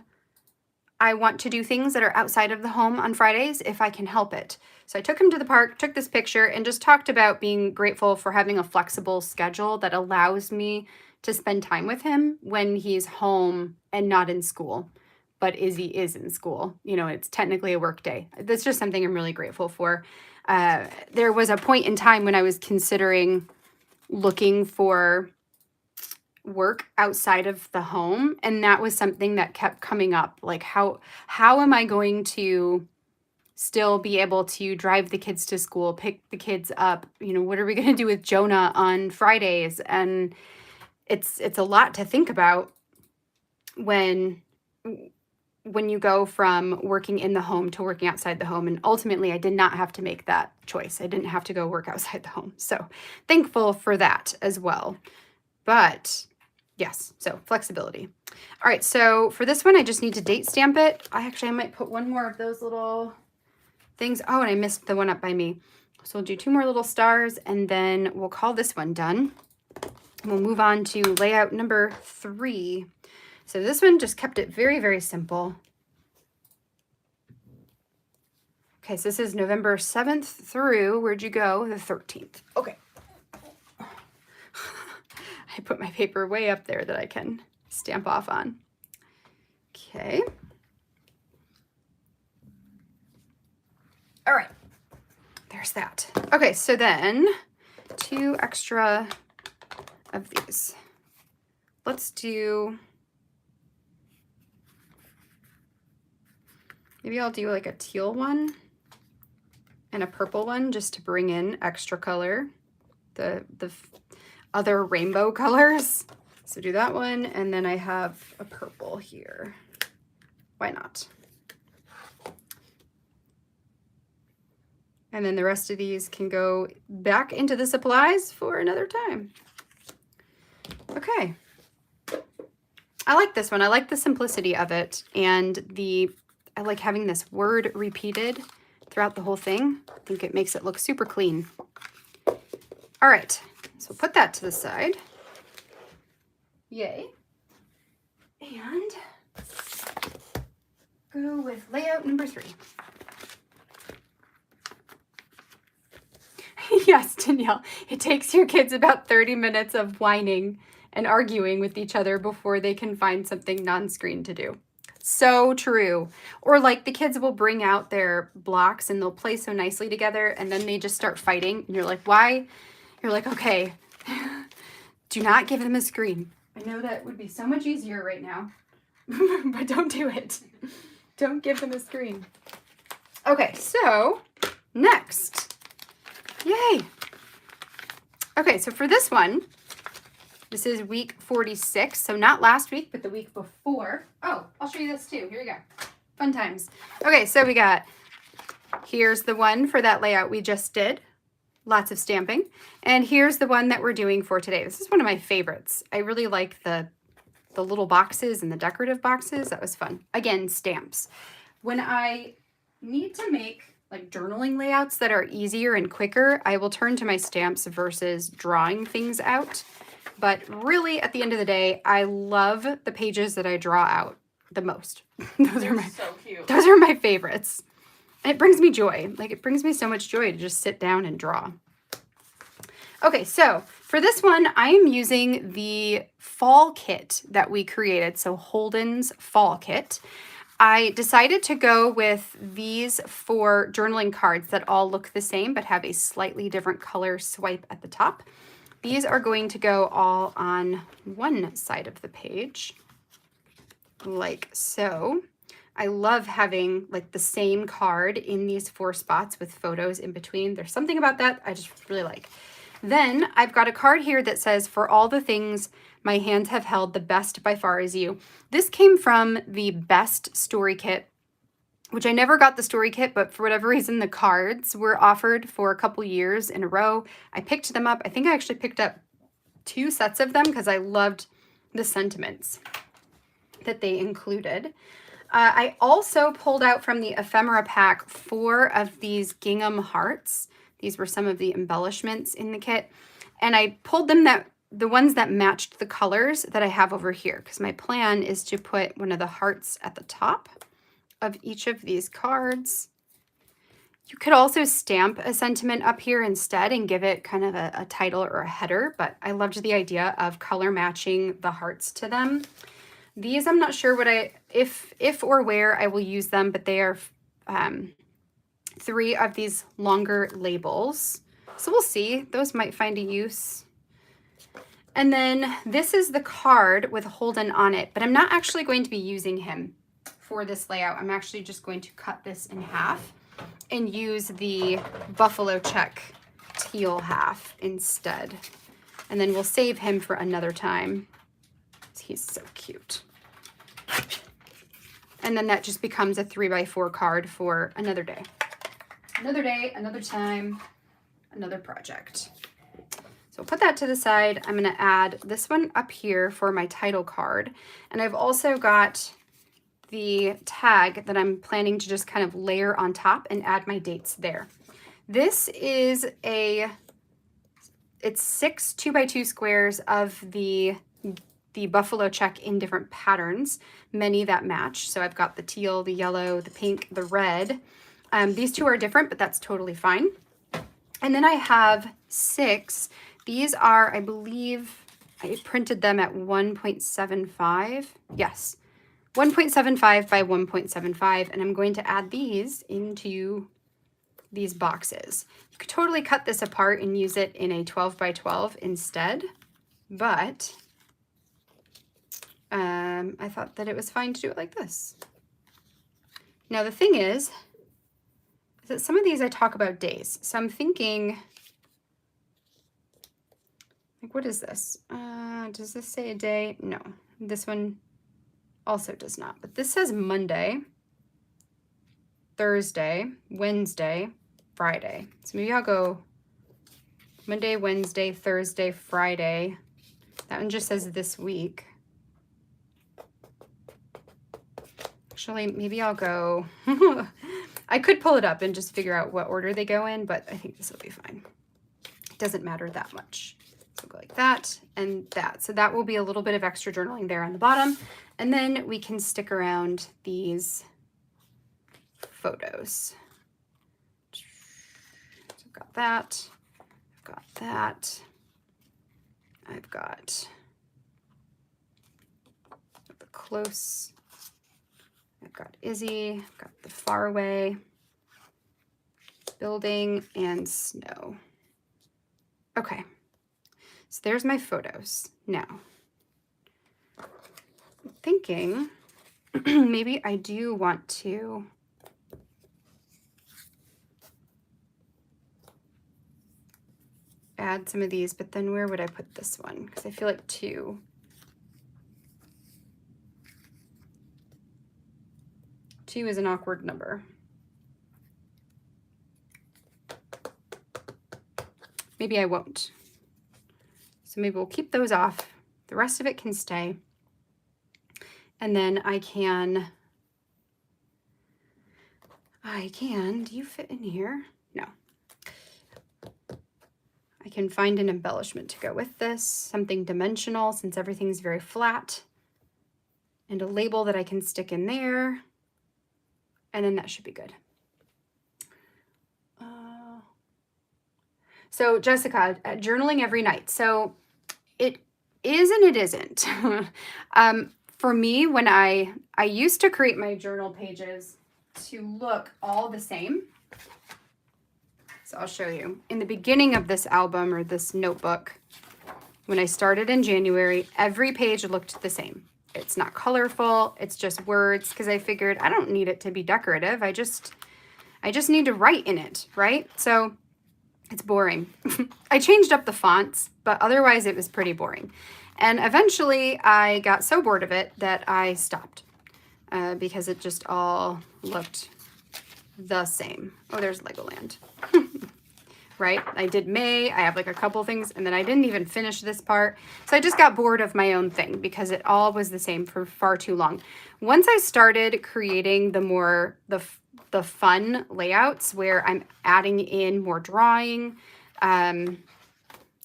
I want to do things that are outside of the home on Fridays if I can help it. So I took him to the park, took this picture, and just talked about being grateful for having a flexible schedule that allows me to spend time with him when he's home and not in school. But Izzy is in school. You know, it's technically a work day. That's just something I'm really grateful for. There was a point in time when I was considering looking for work outside of the home, and that was something that kept coming up. Like, how am I going to still be able to drive the kids to school, pick the kids up? You know, what are we going to do with Jonah on Fridays? And it's a lot to think about when you go from working in the home to working outside the home. And ultimately, I did not have to make that choice. I didn't have to go work outside the home. So thankful for that as well. But yes, so flexibility. All right, so for this one, I just need to date stamp it. I might put one more of those little things. Oh, and I missed the one up by me. So we'll do 2 more little stars, and then we'll call this one done. We'll move on to layout number 3. So this one just kept it very, very simple. Okay, so this is November 7th through, where'd you go? The 13th. Okay. I put my paper way up there that I can stamp off on. Okay. All right. There's that. Okay, so then 2 extra of these. Let's do, maybe I'll do like a teal one and a purple one just to bring in extra color, the other rainbow colors. So do that one, and then I have a purple here. Why not? And then the rest of these can go back into the supplies for another time. Okay. I like this one. I like the simplicity of it, and I like having this word repeated throughout the whole thing. I think it makes it look super clean. All right, so put that to the side. Yay. And go with layout number 3. Yes, Danielle, it takes your kids about 30 minutes of whining and arguing with each other before they can find something non-screen to do. So true. Or like the kids will bring out their blocks and they'll play so nicely together, and then they just start fighting and you're like, why? You're like, okay, do not give them a screen. I know that would be so much easier right now, but don't do it. Don't give them a screen. Okay, so next. Yay. Okay, so for this one, this is week 46, so not last week, but the week before. Oh, I'll show you this too. Here we go. Fun times. Okay, so we got, here's the one for that layout we just did. Lots of stamping. And here's the one that we're doing for today. This is one of my favorites. I really like the little boxes and the decorative boxes. That was fun. Again, stamps. When I need to make like journaling layouts that are easier and quicker, I will turn to my stamps versus drawing things out. But really, at the end of the day, I love the pages that I draw out the most. Those are so cute. Those are my favorites. And it brings me joy. Like, it brings me so much joy to just sit down and draw. Okay, so for this one, I am using the fall kit that we created. So Holden's fall kit. I decided to go with these 4 journaling cards that all look the same but have a slightly different color swipe at the top. These are going to go all on one side of the page, like so. I love having like the same card in these 4 spots with photos in between. There's something about that I just really like. Then I've got a card here that says, for all the things my hands have held, the best by far is you. This came from the Best Story Kit, which I never got the story kit, but for whatever reason, the cards were offered for a couple years in a row. I picked them up. I think I actually picked up 2 sets of them because I loved the sentiments that they included. I also pulled out from the ephemera pack 4 of these gingham hearts. These were some of the embellishments in the kit. And I pulled them the ones that matched the colors that I have over here, because my plan is to put one of the hearts at the top of each of these cards. You could also stamp a sentiment up here instead and give it kind of a title or a header, but I loved the idea of color matching the hearts to them. These, I'm not sure what if or where I will use them, but they are 3 of these longer labels. So we'll see. Those might find a use. And then this is the card with Holden on it, but I'm not actually going to be using him for this layout. I'm actually just going to cut this in half and use the buffalo check teal half instead. And then we'll save him for another time. He's so cute. And then that just becomes a 3x4 card for another day. Another day, another time, another project. So put that to the side. I'm going to add this one up here for my title card. And I've also got the tag that I'm planning to just kind of layer on top and add my dates there. This is it's 6 2x2 squares of the buffalo check in different patterns, many that match. So I've got the teal, the yellow, the pink, the red. These 2 are different, but that's totally fine. And then I have 6. These are, I believe, I printed them at 1.75. Yes, 1.75 by 1.75. And I'm going to add these into these boxes. You could totally cut this apart and use it in a 12 by 12 instead. but I thought that it was fine to do it like this. Now the thing is that some of these I talk about days. So I'm thinking, like, what is this? Does this say a day? No, this one also does not, but this says Monday, Thursday, Wednesday, Friday. So maybe I'll go Monday, Wednesday, Thursday, Friday. That one just says this week. Actually, maybe I'll go, I could pull it up and just figure out what order they go in, but I think this will be fine. It doesn't matter that much. So we'll go like that and that. So that will be a little bit of extra journaling there on the bottom. And then we can stick around these photos. So I've got that. I've got that. I've got the close. I've got Izzy. I've got the far away, building, and snow. Okay. So there's my photos. Now, I'm thinking maybe I do want to add some of these, but then where would I put this one? Because I feel like 2. 2 is an awkward number. Maybe I won't. So maybe we'll keep those off. The rest of it can stay. And then I can, do you fit in here? No. I can find an embellishment to go with this, something dimensional since everything's very flat, and a label that I can stick in there. And then that should be good. So Jessica, journaling every night. So it is and it isn't. For me, when I used to create my journal pages to look all the same. So I'll show you. In the beginning of this album or this notebook, when I started in January, every page looked the same. It's not colorful, it's just words, because I figured I don't need it to be decorative. I just need to write in it, right? So it's boring. I changed up the fonts, but otherwise it was pretty boring. And eventually I got so bored of it that I stopped because it just all looked the same. Oh, there's Legoland. Right? I did May, I have like a couple things, and then I didn't even finish this part. So I just got bored of my own thing because it all was the same for far too long. Once I started creating the fun layouts where I'm adding in more drawing,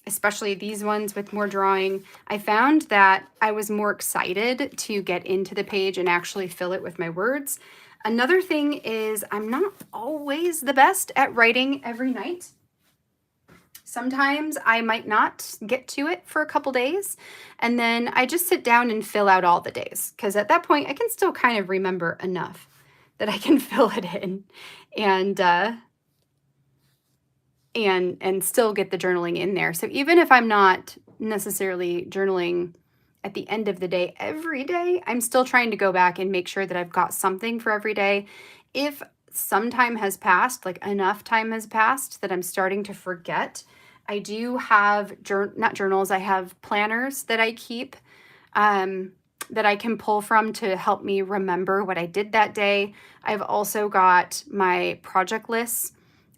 especially these ones with more drawing, I found that I was more excited to get into the page and actually fill it with my words. Another thing is I'm not always the best at writing every night. Sometimes I might not get to it for a couple days, and then I just sit down and fill out all the days, because at that point I can still kind of remember enough that I can fill it in and still get the journaling in there. So even if I'm not necessarily journaling at the end of the day every day, I'm still trying to go back and make sure that I've got something for every day. If some time has passed, like enough time has passed that I'm starting to forget, I do have, not journals, I have planners that I keep that I can pull from to help me remember what I did that day. I've also got my project lists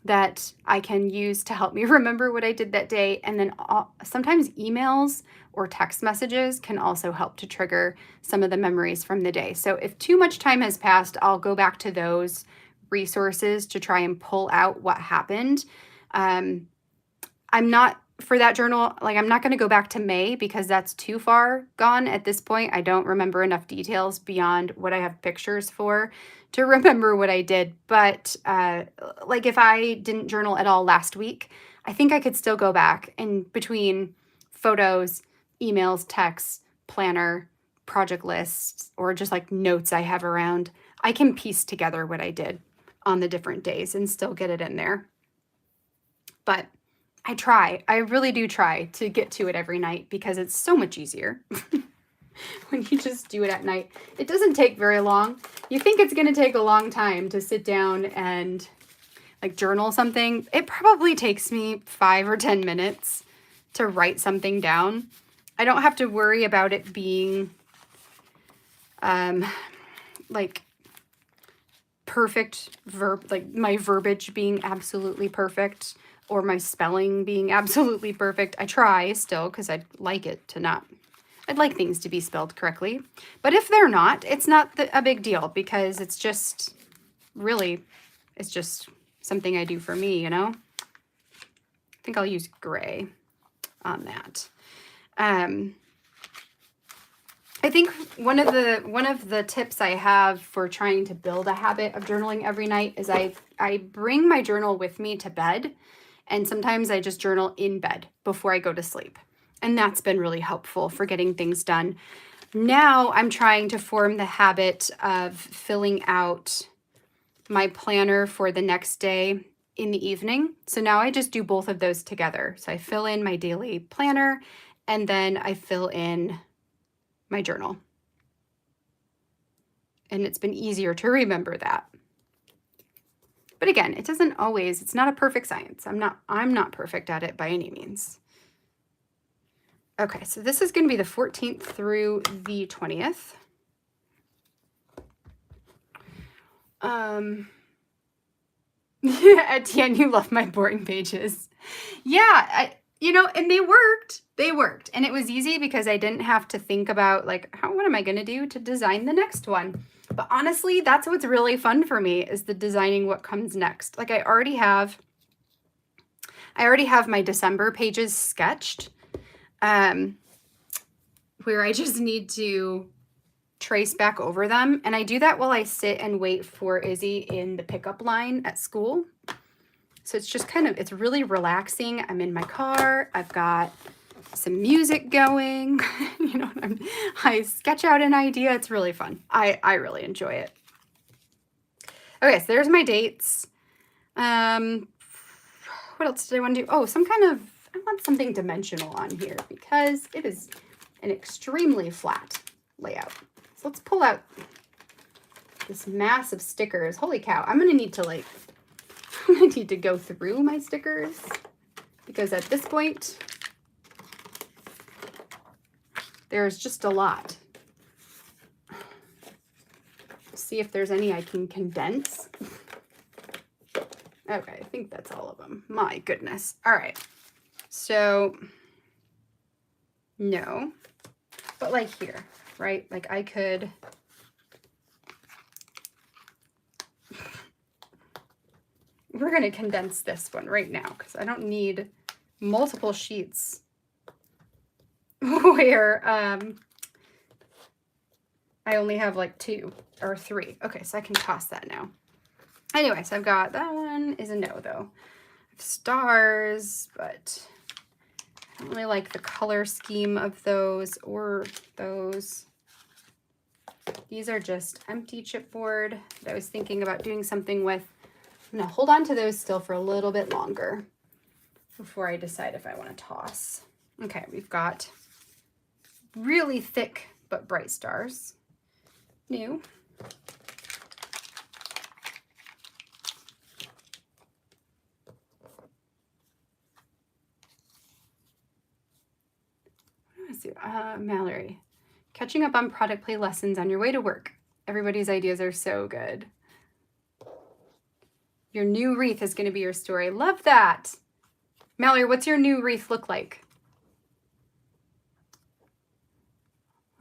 that I can use to help me remember what I did that day. And then sometimes emails or text messages can also help to trigger some of the memories from the day. So if too much time has passed, I'll go back to those resources to try and pull out what happened. I'm not, for that journal, like I'm not going to go back to May because that's too far gone at this point. I don't remember enough details beyond what I have pictures for to remember what I did. But like if I didn't journal at all last week, I think I could still go back and between photos, emails, texts, planner, project lists, or just like notes I have around, I can piece together what I did on the different days and still get it in there. But I try. I really do try to get to it every night because it's so much easier when you just do it at night. It doesn't take very long. You think it's going to take a long time to sit down and like journal something. It probably takes me 5 or 10 minutes to write something down. I don't have to worry about it being like perfect like my verbiage being absolutely perfect or my spelling being absolutely perfect. I try still because I'd like it to not, I'd like things to be spelled correctly. But if they're not, it's not a big deal because it's just really, it's just something I do for me, you know? I think I'll use gray on that. I think one of the tips I have for trying to build a habit of journaling every night is I bring my journal with me to bed, and sometimes I just journal in bed before I go to sleep. And that's been really helpful for getting things done. Now I'm trying to form the habit of filling out my planner for the next day in the evening. So now I just do both of those together. So I fill in my daily planner and then I fill in my journal. And it's been easier to remember that. But again, it doesn't always, it's not a perfect science. I'm not perfect at it by any means. Okay, so this is going to be the 14th through the 20th. Etienne, you love my boring pages. Yeah, you know, and they worked. They worked. And it was easy because I didn't have to think about like, what am I going to do to design the next one? But honestly, that's what's really fun for me is the designing what comes next. Like I already have my December pages sketched, where I just need to trace back over them. And I do that while I sit and wait for Izzy in the pickup line at school. So it's just kind of, it's really relaxing. I'm in my car. I've got some music going. You know, I sketch out an idea. It's really fun. I really enjoy it. Okay, so there's my dates. What else did I want to do? Oh, I want something dimensional on here because it is an extremely flat layout. So let's pull out this mass of stickers. Holy cow, I'm going to need to go through my stickers because at this point, there's just a lot. See if there's any I can condense. Okay, I think that's all of them. My goodness. All right. So, no. But like here, right? Like I could... We're going to condense this one right now because I don't need multiple sheets where I only have like 2 or 3. Okay, so I can toss that now. Anyway, so I've got that one is a no though. I have stars, but I don't really like the color scheme of those or those. These are just empty chipboard that I was thinking about doing something with. I'm gonna hold on to those still for a little bit longer before I decide if I want to toss. Okay, we've got really thick but bright stars. New. Mallory, catching up on product play lessons on your way to work. Everybody's ideas are so good. Your new wreath is going to be your story. Love that. Mallory, what's your new wreath look like?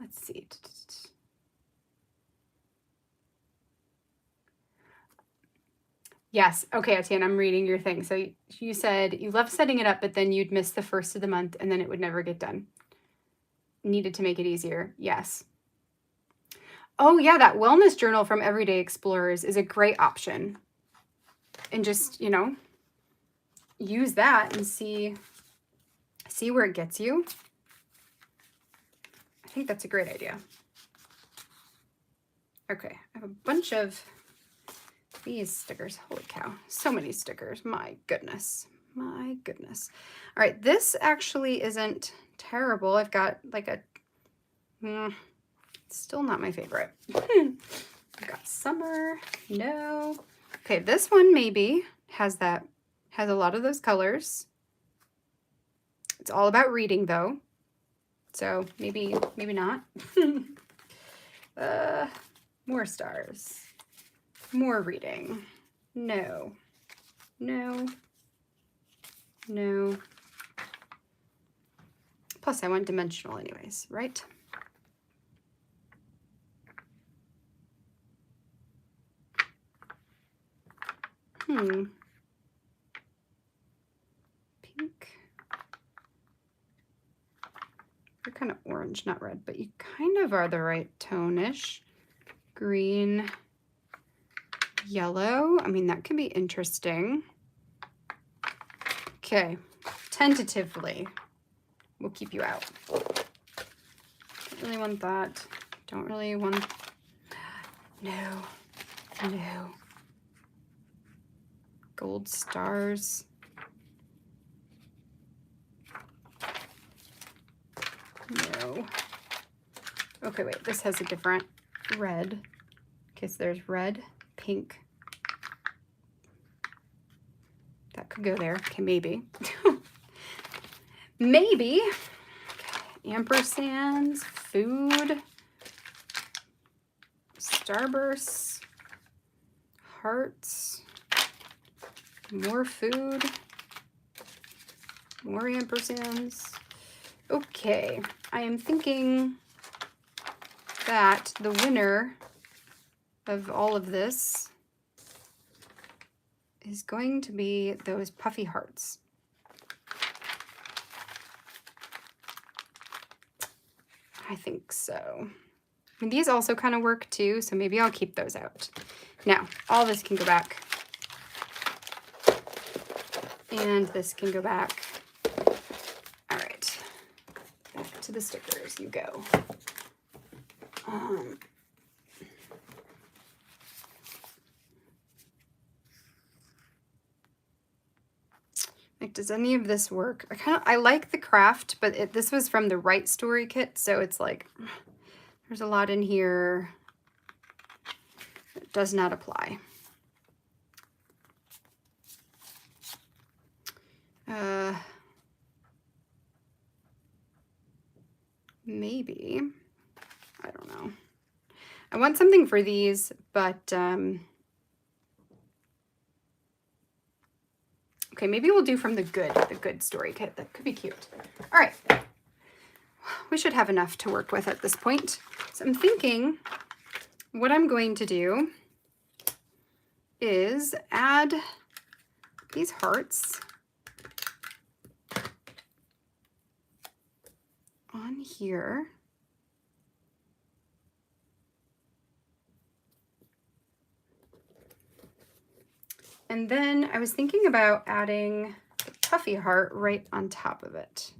Let's see. Yes. Okay, Etienne, I'm reading your thing. So you said you love setting it up, but then you'd miss the first of the month and then it would never get done. Needed to make it easier. Yes. Oh yeah, that wellness journal from Everyday Explorers is a great option. And just, you know, use that and see where it gets you. I think that's a great idea. Okay, I have a bunch of these stickers. Holy cow, so many stickers. My goodness. My goodness. All right, this actually isn't terrible. I've got like a, still not my favorite. I've got summer, no. Okay, this one maybe has a lot of those colors. It's all about reading though. So maybe not. More stars. More reading. No. No. No. Plus I want dimensional anyways, right? Pink. You're kind of orange, not red, but you kind of are the right tone-ish. Green, yellow. I mean, that could be interesting. Okay, tentatively, we'll keep you out. Don't really want that. Don't really want, no. Gold stars. No. Okay, wait, this has a different red. Okay, so there's red, pink. That could go there. Okay, maybe. Maybe. Okay. Ampersands, food, starbursts, hearts, more food, more ampersands. Okay, I am thinking that the winner of all of this is going to be those puffy hearts. I think so. And these also kind of work too, so maybe I'll keep those out. Now, all this can go back. And this can go back. All right, back to the stickers you go. Like, does any of this work? I like the craft, but this was from the Right Story kit, so it's like there's a lot in here that does not apply. Maybe, I don't know. I want something for these, but okay, maybe we'll do from the good story kit. That could be cute. All right, we should have enough to work with at this point. So I'm thinking what I'm going to do is add these hearts on here. And then I was thinking about adding the puffy heart right on top of it.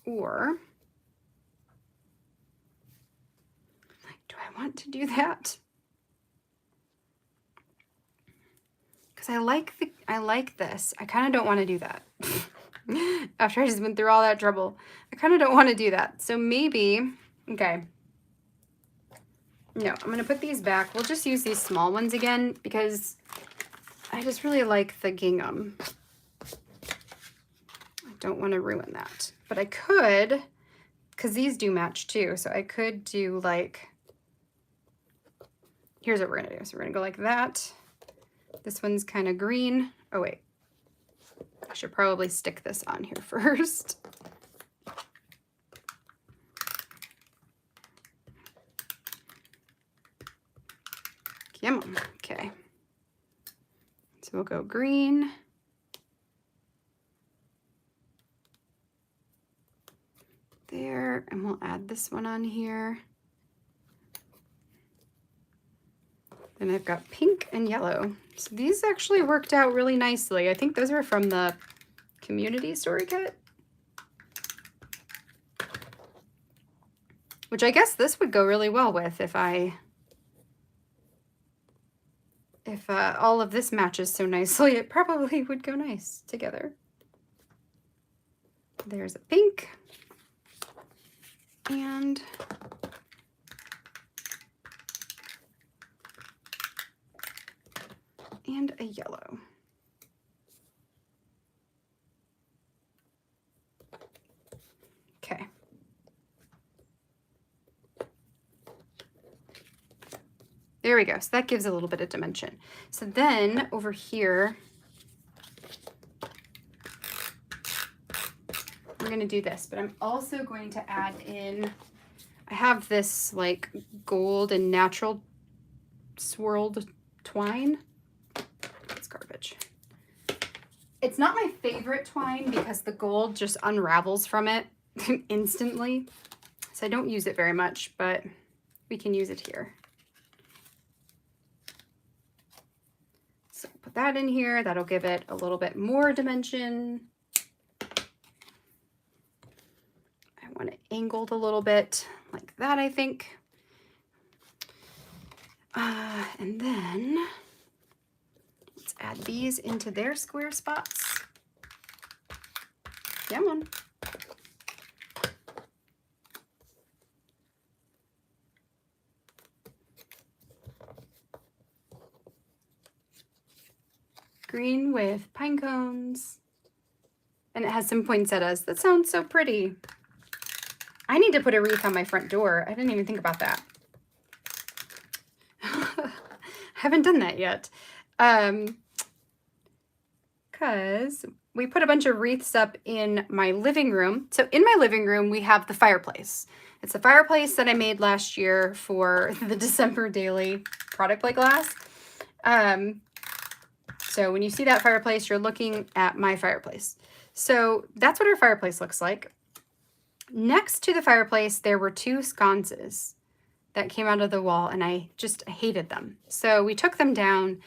Or, do I want to do that? Because I like this. I kind of don't want to do that. After I just went through all that trouble, I kind of don't want to do that. So maybe, okay. No, I'm going to put these back. We'll just use these small ones again because I just really like the gingham. I don't want to ruin that. But I could, because these do match too, so I could do like, here's what we're going to do. So we're going to go like that. This one's kind of green. Oh, wait. I should probably stick this on here first. Come on. Okay. So we'll go green. There, and we'll add this one on here. Then I've got pink and yellow. So these actually worked out really nicely. I think those were from the community story kit. Which I guess this would go really well with if I if all of this matches so nicely, it probably would go nice together. There's a pink and a yellow. Okay. There we go. So that gives a little bit of dimension. So then over here, we're going to do this, but I'm also going to add in, I have this like gold and natural swirled twine. It's garbage. It's not my favorite twine because the gold just unravels from it instantly. So I don't use it very much, but we can use it here. So put that in here. That'll give it a little bit more dimension. I want it angled a little bit like that, I think. And then let's add these into their square spots. Come on. Green with pine cones. And it has some poinsettias. That sounds so pretty. I need to put a wreath on my front door. I didn't even think about that. Haven't done that yet. Because we put a bunch of wreaths up in my living room. So in my living room, we have the fireplace. It's the fireplace that I made last year for the December daily product plate glass. So when you see that fireplace, you're looking at my fireplace. So that's what our fireplace looks like. Next to the fireplace, there were 2 sconces that came out of the wall, and I just hated them. So we took them down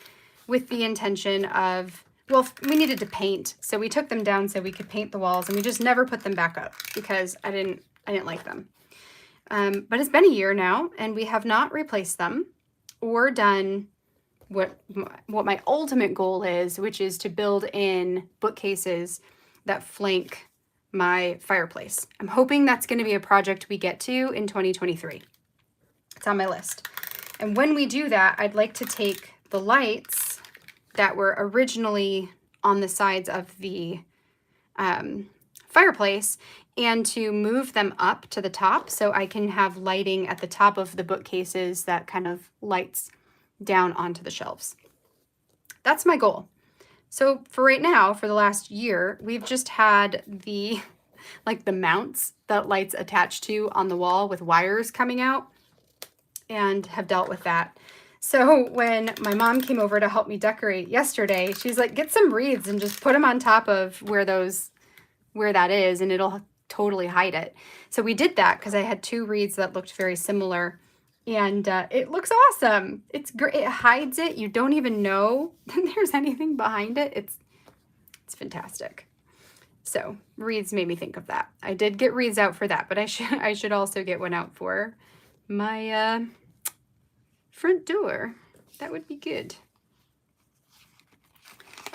with the intention of, well, we needed to paint. So we took them down so we could paint the walls, and we just never put them back up because I didn't like them. But it's been a year now, and we have not replaced them or done what my ultimate goal is, which is to build in bookcases that flank my fireplace. I'm hoping that's going to be a project we get to in 2023. It's on my list. And when we do that, I'd like to take the lights that were originally on the sides of the fireplace and to move them up to the top so I can have lighting at the top of the bookcases that kind of lights down onto the shelves. That's my goal. So for right now, for the last year, we've just had the mounts that lights attached to on the wall with wires coming out and have dealt with that. So when my mom came over to help me decorate yesterday, she's like, get some wreaths and just put them on top of where that is, and it'll totally hide it. So we did that because I had 2 wreaths that looked very similar. And it looks awesome. It's great. It hides it. You don't even know there's anything behind it. It's fantastic. So wreaths made me think of that. I did get wreaths out for that, but I should also get one out for my front door. That would be good.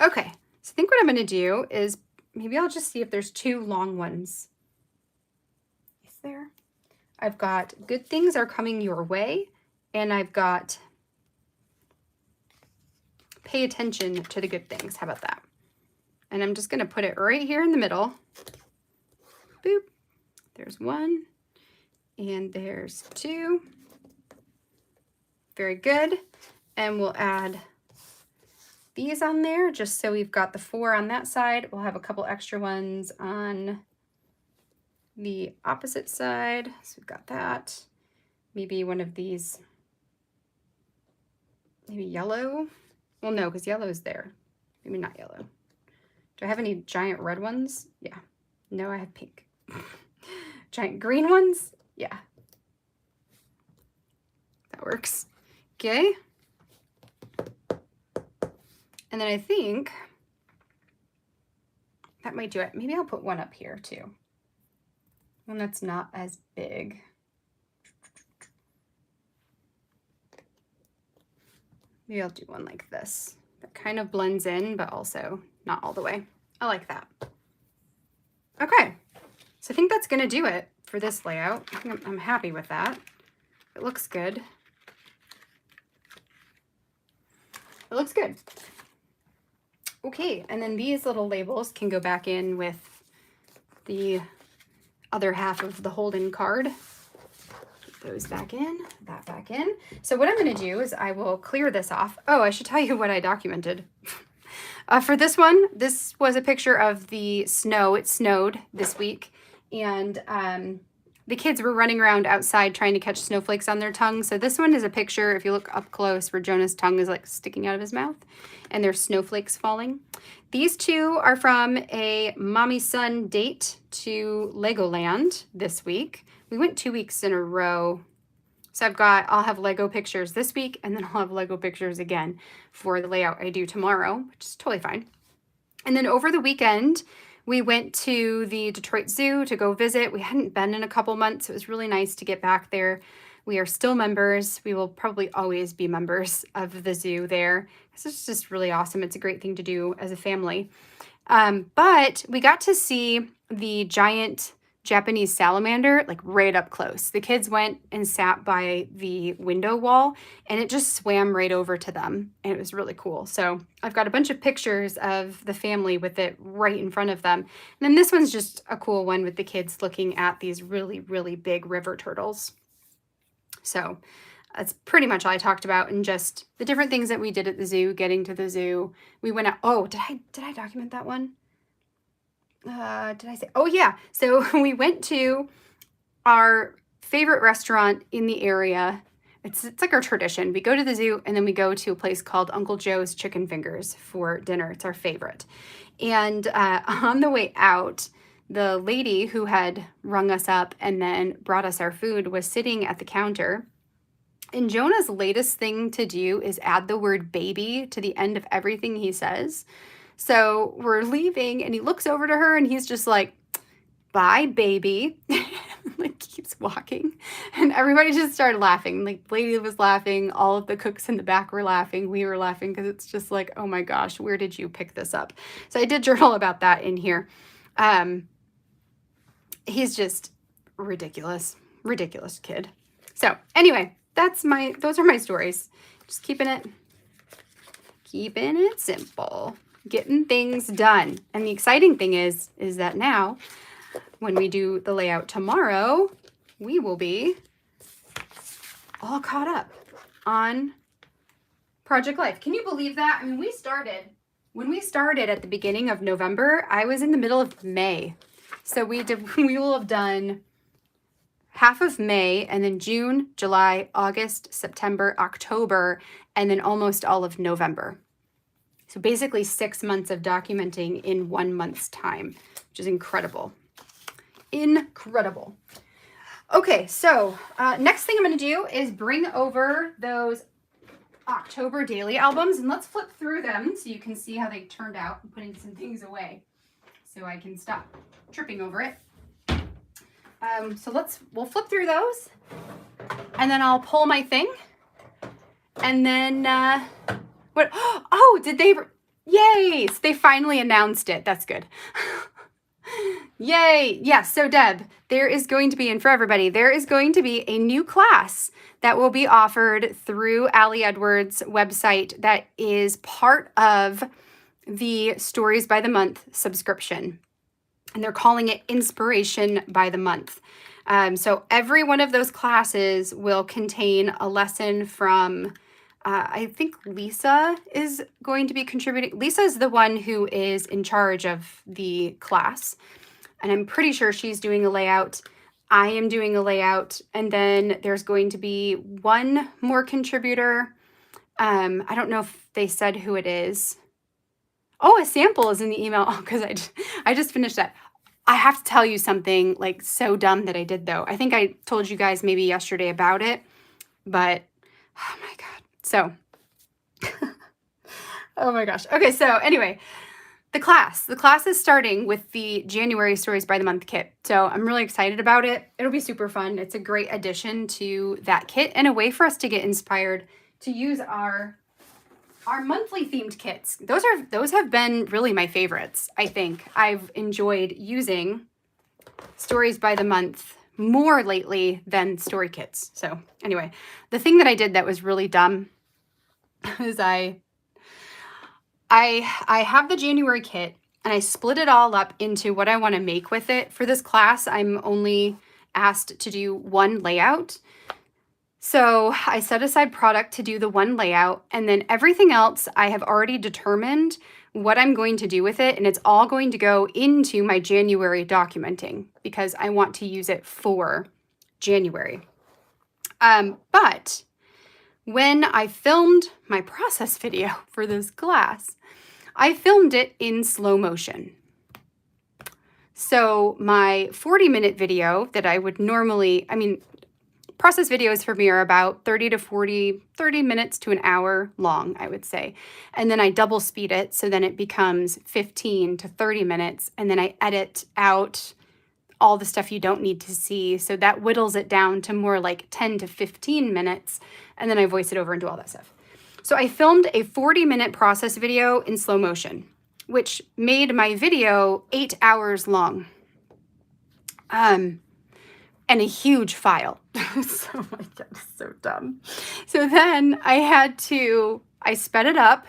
Okay, so I think what I'm going to do is maybe I'll just see if there's 2 long ones. Is there? I've got good things are coming your way, and I've got pay attention to the good things. How about that? And I'm just going to put it right here in the middle. Boop. There's 1, and there's 2. Very good. And we'll add these on there just so we've got the 4 on that side. We'll have a couple extra ones on the opposite side. So we've got that. Maybe one of these, maybe yellow. Well, no, because yellow is there. Maybe not yellow. Do I have any giant red ones? Yeah. No, I have pink. Giant green ones? Yeah. That works. Okay. And then I think that might do it. Maybe I'll put one up here too. One that's not as big. Maybe I'll do one like this. That kind of blends in, but also not all the way. I like that. Okay, so I think that's gonna do it for this layout. I think I'm happy with that. It looks good. It looks good. Okay, and then these little labels can go back in with the other half of the Holden card. Put those back in, that back in. So what I'm gonna do is I will clear this off. Oh, I should tell you what I documented. For this one, this was a picture of the snow. It snowed this week, and the kids were running around outside trying to catch snowflakes on their tongue. So this one is a picture, if you look up close, where Jonah's tongue is like sticking out of his mouth, and there's snowflakes falling. These two are from a mommy-son date to Legoland this week. We went 2 weeks in a row. So I'll have Lego pictures this week, and then I'll have Lego pictures again for the layout I do tomorrow, which is totally fine. And then over the weekend, we went to the Detroit Zoo to go visit. We hadn't been in a couple months. It was really nice to get back there. We are still members. We will probably always be members of the zoo there. It's just really awesome. It's a great thing to do as a family. But we got to see the giant Japanese salamander like right up close. The kids went and sat by the window wall, and it just swam right over to them, and it was really cool. So I've got a bunch of pictures of the family with it right in front of them. And then this one's just a cool one with the kids looking at these really, really big river turtles. So that's pretty much all I talked about, and just the different things that we did at the zoo, getting to the zoo. We went out. Oh, did I document that one? Did I say? Oh yeah. So we went to our favorite restaurant in the area. It's like our tradition. We go to the zoo, and then we go to a place called Uncle Joe's Chicken Fingers for dinner. It's our favorite. And on the way out, the lady who had rung us up and then brought us our food was sitting at the counter. And Jonah's latest thing to do is add the word baby to the end of everything he says. So we're leaving, and he looks over to her, and he's just like, bye, baby. Like, keeps walking. And everybody just started laughing. Like, the lady was laughing. All of the cooks in the back were laughing. We were laughing because it's just like, oh my gosh, where did you pick this up? So I did journal about that in here. He's just ridiculous kid. So anyway, those are my stories. Just keeping it simple. Getting things done. And the exciting thing is that now when we do the layout tomorrow, we will be all caught up on Project Life. Can you believe that? I mean, when we started at the beginning of November, I was in the middle of May. So we will have done half of May, and then June, July, August, September, October, and then almost all of November. So basically 6 months of documenting in 1 month's time, which is incredible. Incredible. Okay, so next thing I'm going to do is bring over those October daily albums, and let's flip through them so you can see how they turned out. I'm putting some things away so I can stop tripping over it. So we'll flip through those, and then I'll pull my thing, and then what? Oh, did they? Yay! So they finally announced it. That's good. Yay! Yes. So Deb, there is going to be, and for everybody, there is going to be a new class that will be offered through Allie Edwards' website that is part of the Stories by the Month subscription. And they're calling it Inspiration by the Month. So every one of those classes will contain a lesson from, I think Lisa is going to be contributing. Lisa is the one who is in charge of the class. And I'm pretty sure she's doing a layout. I am doing a layout. And then there's going to be one more contributor. I don't know if they said who it is. Oh, a sample is in the email. Oh, because I just finished that. I have to tell you something like so dumb that I did though. I think I told you guys maybe yesterday about it, but oh my God. So, oh my gosh. Okay. So anyway, the class is starting with the January Stories by the Month kit. So I'm really excited about it. It'll be super fun. It's a great addition to that kit and a way for us to get inspired to use our our monthly themed kits. Those have been really my favorites, I think. I've enjoyed using stories by the month more lately than story kits. So anyway, the thing that I did that was really dumb is I have the January kit and I split it all up into what I want to make with it. For this class, I'm only asked to do one layout. So I set aside product to do the one layout, and then everything else I have already determined what I'm going to do with it, and it's all going to go into my January documenting because I want to use it for January. But when I filmed my process video for this class, I filmed it in slow motion. So my 40-minute video that I would normally, process videos for me are about 30 minutes to an hour long, I would say. And then I double speed it, so then it becomes 15 to 30 minutes, and then I edit out all the stuff you don't need to see. So that whittles it down to more like 10 to 15 minutes, and then I voice it over and do all that stuff. So I filmed a 40-minute process video in slow motion, which made my video 8 hours long. And a huge file. So my God, it's so dumb. So then I sped it up,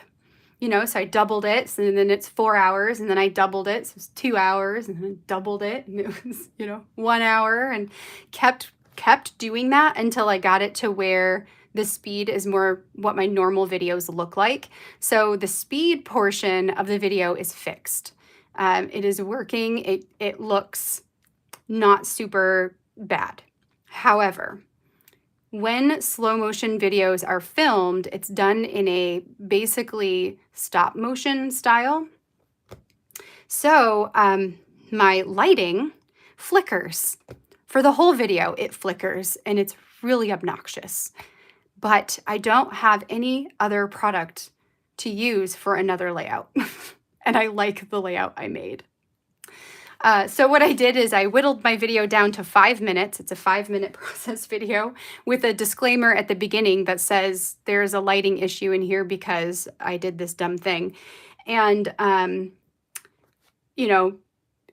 so I doubled it. So then it's 4 hours, and then I doubled it. So it's 2 hours, and then I doubled it, and it was, 1 hour, and kept doing that until I got it to where the speed is more what my normal videos look like. So the speed portion of the video is fixed. It is working. It looks not super bad. However, when slow motion videos are filmed, it's done in a basically stop motion style. So my lighting flickers. For the whole video, it flickers, and it's really obnoxious. But I don't have any other product to use for another layout. And I like the layout I made. So what I did is I whittled my video down to 5 minutes. It's a 5-minute process video with a disclaimer at the beginning that says there's a lighting issue in here because I did this dumb thing. And,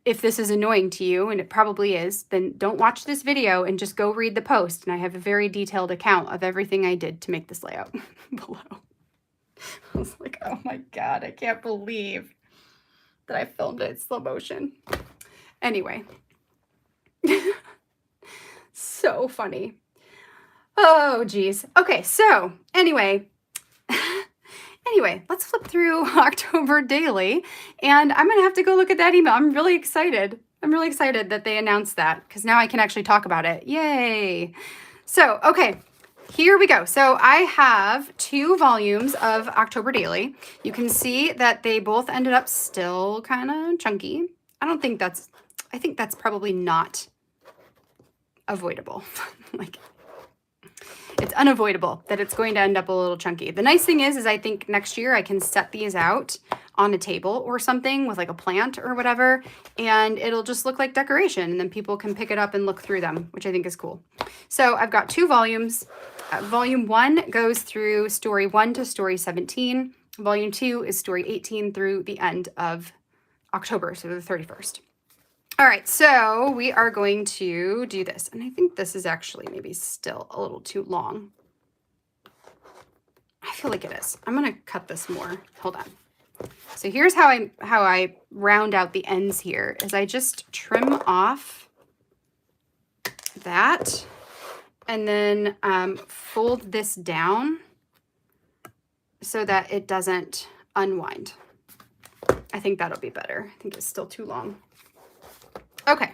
if this is annoying to you, and it probably is, then don't watch this video and just go read the post. And I have a very detailed account of everything I did to make this layout below. I was like, oh my God, I can't believe that I filmed it in slow motion. Anyway, so funny. Oh, geez. Okay, so anyway, let's flip through October Daily, and I'm going to have to go look at that email. I'm really excited. I'm really excited that they announced that because now I can actually talk about it. Yay. So, okay, here we go. So I have 2 volumes of October Daily. You can see that they both ended up still kind of chunky. I think that's probably not avoidable. It's unavoidable that it's going to end up a little chunky. The nice thing is I think next year I can set these out on a table or something with like a plant or whatever, and it'll just look like decoration, and then people can pick it up and look through them, which I think is cool. So I've got 2 volumes. Volume 1 goes through story 1 to story 17. Volume 2 is story 18 through the end of October, so the 31st. All right, so we are going to do this. And I think this is actually maybe still a little too long. I feel like it is. I'm going to cut this more. Hold on. So here's how I round out the ends here is I just trim off that and then fold this down so that it doesn't unwind. I think that'll be better. I think it's still too long. Okay,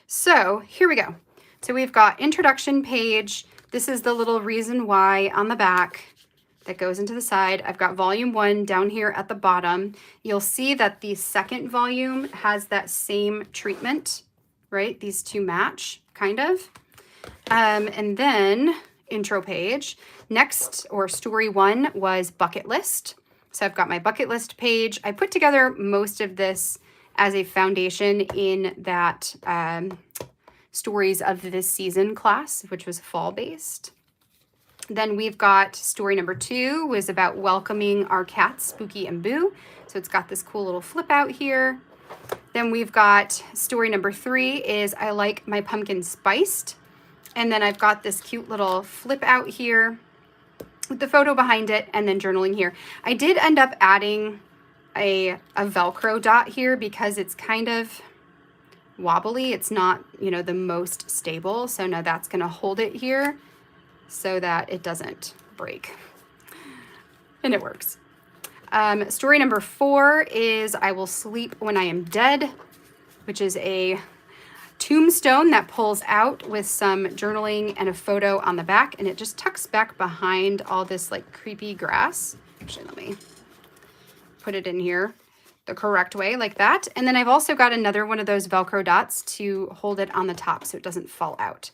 so here we go. So we've got introduction page. This is the little reason why on the back that goes into the side. I've got volume 1 down here at the bottom. You'll see that the second volume has that same treatment, right? These 2 match, kind of. And then intro page. Next, or story 1 was bucket list. So I've got my bucket list page. I put together most of this as a foundation in that stories of this season class, which was fall based. Then we've got story number 2 was about welcoming our cats, Spooky and Boo. So it's got this cool little flip out here. Then we've got story number 3 is I like my pumpkin spiced. And then I've got this cute little flip out here with the photo behind it and then journaling here. I did end up adding a Velcro dot here because it's kind of wobbly. It's not, you know, the most stable. So now that's going to hold it here so that it doesn't break. And it works. Story number 4 is I will sleep when I am dead, which is a tombstone that pulls out with some journaling and a photo on the back, and it just tucks back behind all this like creepy grass. Actually, let me put it in here the correct way like that. And then I've also got another one of those Velcro dots to hold it on the top so it doesn't fall out.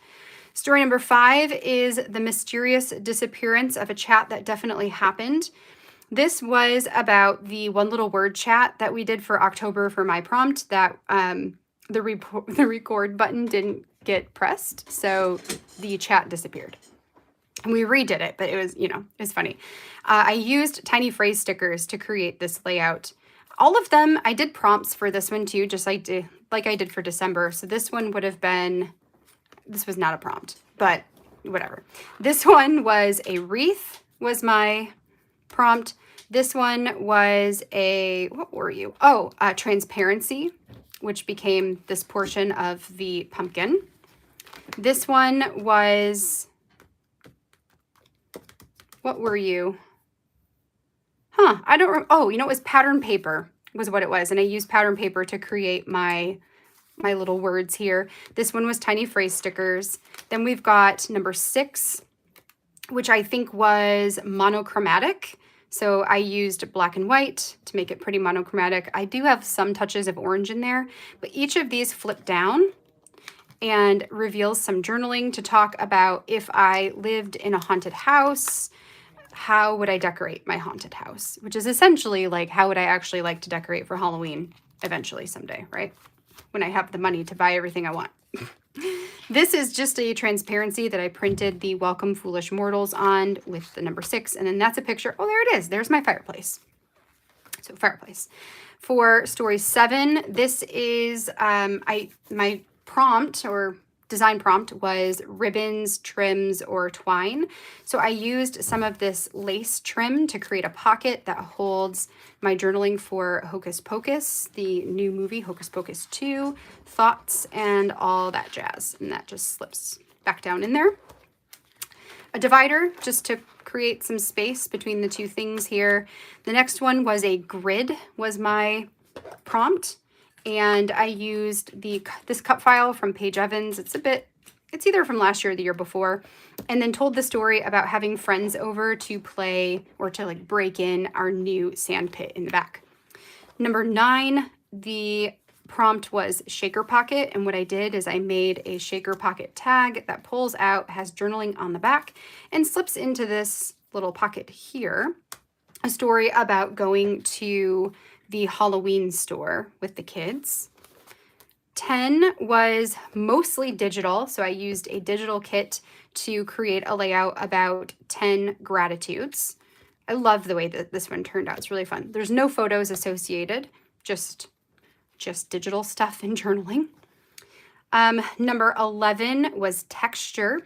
Story number 5 is the mysterious disappearance of a chat that definitely happened. This was about the one little word chat that we did for October for my prompt that the record button didn't get pressed, so the chat disappeared. And we redid it, but it was, you know, it was funny. I used tiny phrase stickers to create this layout. All of them, I did prompts for this one too, just like I did for December. So this one would have been, this was not a prompt, but whatever. This one was a wreath was my prompt. This one was a, what were you? Oh, transparency, which became this portion of the pumpkin. This one was, what were you? I don't, oh, you know, it was pattern paper was what it was. And I used pattern paper to create my little words here. This one was tiny phrase stickers. Then we've got number 6, which I think was monochromatic. So I used black and white to make it pretty monochromatic. I do have some touches of orange in there, but each of these flip down and reveals some journaling to talk about if I lived in a haunted house, how would I decorate my haunted house? Which is essentially like, how would I actually like to decorate for Halloween eventually someday, right? When I have the money to buy everything I want. This is just a transparency that I printed the Welcome Foolish Mortals on with the number 6. And then that's a picture. Oh, there it is. There's my fireplace. So fireplace. For story 7, this is my prompt or design prompt was ribbons, trims, or twine. So I used some of this lace trim to create a pocket that holds my journaling for Hocus Pocus, the new movie Hocus Pocus 2, thoughts, and all that jazz. And that just slips back down in there. A divider just to create some space between the two things here. The next one was a grid was my prompt. And I used this cup file from Paige Evans. It's either from last year or the year before, and then told the story about having friends over to play or to like break in our new sand pit in the back. Number 9, the prompt was shaker pocket. And what I did is I made a shaker pocket tag that pulls out, has journaling on the back, and slips into this little pocket here. A story about going to the Halloween store with the kids. 10 was mostly digital. So I used a digital kit to create a layout about 10 gratitudes. I love the way that this one turned out. It's really fun. There's no photos associated, just digital stuff and journaling. Number 11 was texture.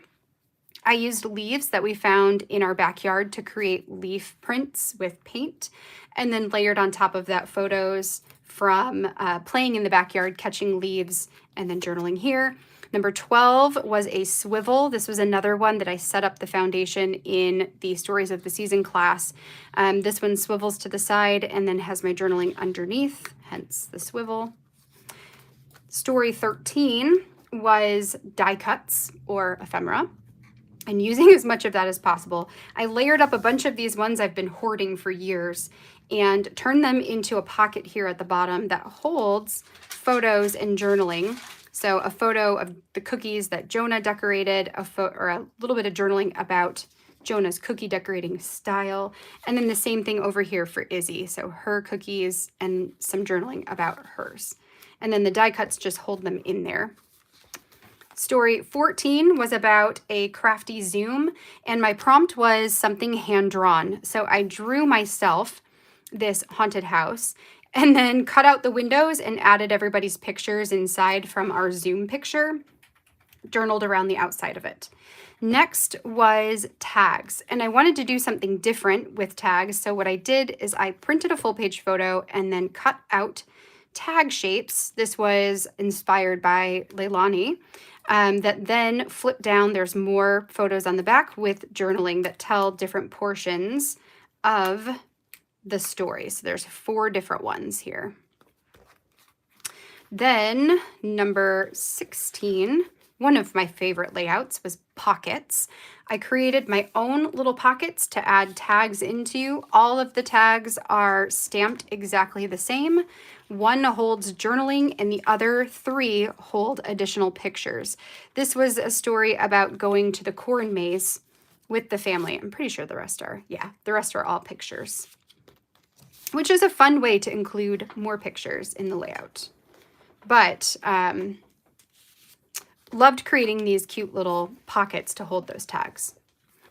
I used leaves that we found in our backyard to create leaf prints with paint, and then layered on top of that photos from playing in the backyard, catching leaves, and then journaling here. Number 12 was a swivel. This was another one that I set up the foundation in the Stories of the Season class. This one swivels to the side and then has my journaling underneath, hence the swivel. Story 13 was die cuts or ephemera, and using as much of that as possible. I layered up a bunch of these ones I've been hoarding for years and turned them into a pocket here at the bottom that holds photos and journaling. So a photo of the cookies that Jonah decorated, or a little bit of journaling about Jonah's cookie decorating style, and then the same thing over here for Izzy. So her cookies and some journaling about hers. And then the die cuts just hold them in there. Story 14 was about a crafty Zoom, and my prompt was something hand-drawn. So I drew myself this haunted house and then cut out the windows and added everybody's pictures inside from our Zoom picture, journaled around the outside of it. Next was tags, and I wanted to do something different with tags. So what I did is I printed a full page photo and then cut out tag shapes. This was inspired by Leilani. That then flip down. There's more photos on the back with journaling that tell different portions of the story. So there's 4 different ones here. Then number 16, one of my favorite layouts was pockets. I created my own little pockets to add tags into. All of the tags are stamped exactly the same. One holds journaling and the other 3 hold additional pictures. This was a story about going to the corn maze with the family. I'm pretty sure the rest are. Yeah, the rest are all pictures, which is a fun way to include more pictures in the layout. But loved creating these cute little pockets to hold those tags.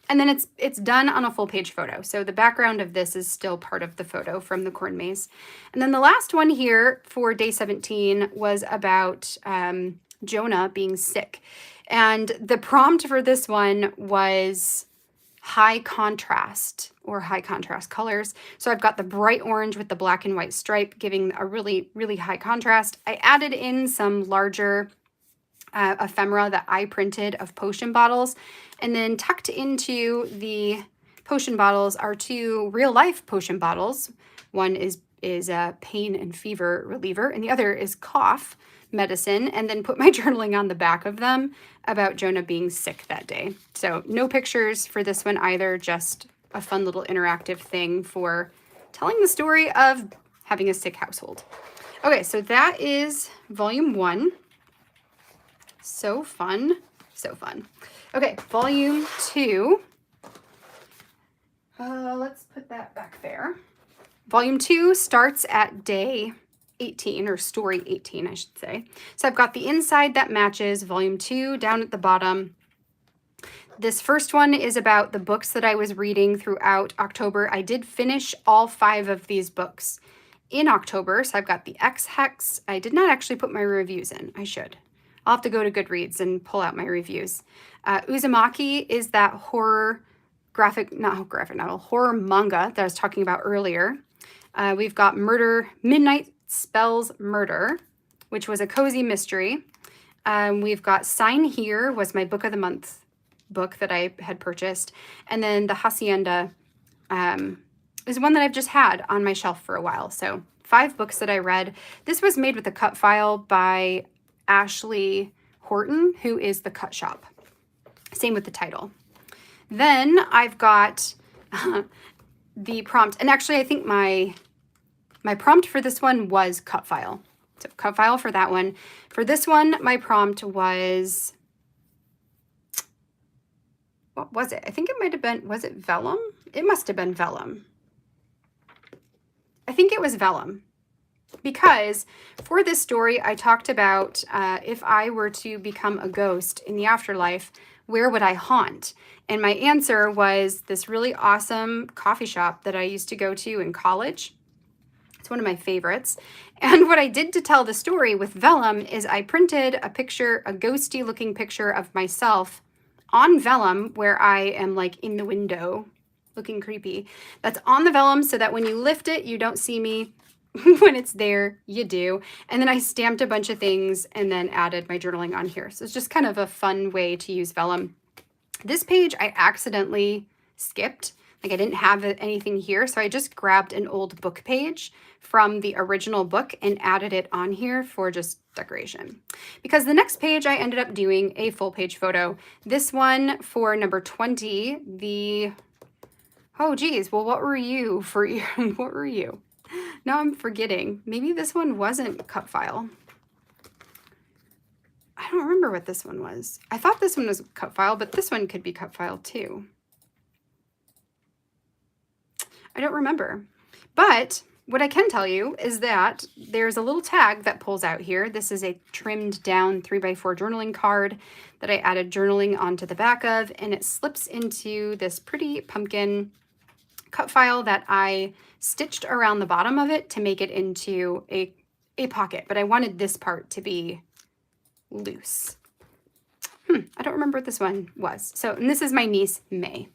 And then it's done on a full page photo. So the background of this is still part of the photo from the corn maze. And then the last one here for day 17 was about Jonah being sick. And the prompt for this one was high contrast or high contrast colors. So I've got the bright orange with the black and white stripe giving a really, really high contrast. I added in some larger ephemera that I printed of potion bottles, and then tucked into the potion bottles are 2 real life potion bottles. One is a pain and fever reliever, and the other is cough medicine, and then put my journaling on the back of them about Jonah being sick that day. So no pictures for this one either, just a fun little interactive thing for telling the story of having a sick household. Okay, so that is volume 1. So fun, so fun. Okay, volume 2. Let's put that back there. Volume 2 starts at day 18, or story 18, I should say. So I've got the inside that matches volume 2 down at the bottom. This first one is about the books that I was reading throughout October. I did finish all 5 of these books in October, so I've got the X-Hex. I did not actually put my reviews in. I should. I'll have to go to Goodreads and pull out my reviews. Uzumaki is that horror horror manga that I was talking about earlier. We've got Midnight Spells Murder, which was a cozy mystery. We've got Sign Here was my book of the month book that I had purchased. And then the Hacienda is one that I've just had on my shelf for a while. So 5 books that I read. This was made with a cut file by Ashley Horton, who is the Cut Shop. Same with the title. Then I've got the prompt, and actually I think my prompt for this one was cut file. So cut file for that one. For this one, my prompt was, what was it? I think it might have been, was it vellum? It must have been vellum. I think it was vellum. Because for this story, I talked about if I were to become a ghost in the afterlife, where would I haunt? And my answer was this really awesome coffee shop that I used to go to in college. It's one of my favorites. And what I did to tell the story with vellum is I printed a picture, a ghosty looking picture of myself on vellum where I am like in the window looking creepy. That's on the vellum so that when you lift it, you don't see me. When it's there, you do. And then I stamped a bunch of things and then added my journaling on here. So it's just kind of a fun way to use vellum. This page I accidentally skipped. Like I didn't have anything here. So I just grabbed an old book page from the original book and added it on here for just decoration. Because the next page I ended up doing a full page photo. This one for number 20, oh geez, well what were you for you? What were you? Now I'm forgetting. Maybe this one wasn't cut file. I don't remember what this one was. I thought this one was cut file, but this one could be cut file too. I don't remember. But what I can tell you is that there's a little tag that pulls out here. This is a trimmed down 3x4 journaling card that I added journaling onto the back of, and it slips into this pretty pumpkin cut file that I stitched around the bottom of it to make it into a pocket, but I wanted this part to be loose. I don't remember what this one was. So, and this is my niece, May.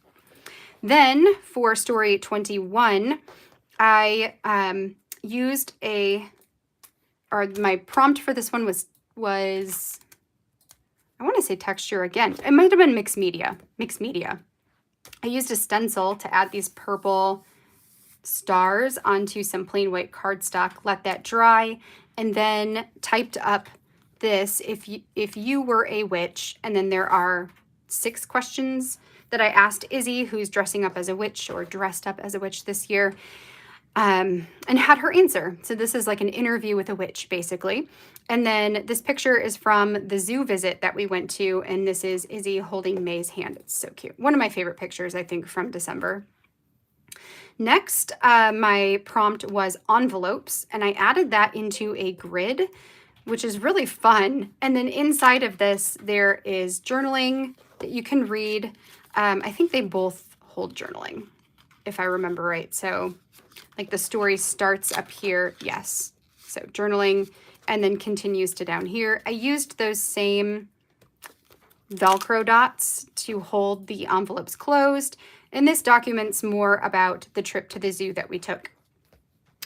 Then for story 21, I used my prompt for this one was I want to say texture again. It might have been mixed media. I used a stencil to add these purple stars onto some plain white cardstock, let that dry, and then typed up this, if you were a witch, and then there are 6 questions that I asked Izzy, who's dressing up as a witch or dressed up as a witch this year, and had her answer. So this is like an interview with a witch, basically. And then this picture is from the zoo visit that we went to, and this is Izzy holding May's hand. It's so cute. One of my favorite pictures, I think, from December. Next, my prompt was envelopes, and I added that into a grid, which is really fun. And then inside of this, there is journaling that you can read. I think they both hold journaling, if I remember right. So like the story starts up here. Yes. So journaling and then continues to down here. I used those same Velcro dots to hold the envelopes closed. And this documents more about the trip to the zoo that we took.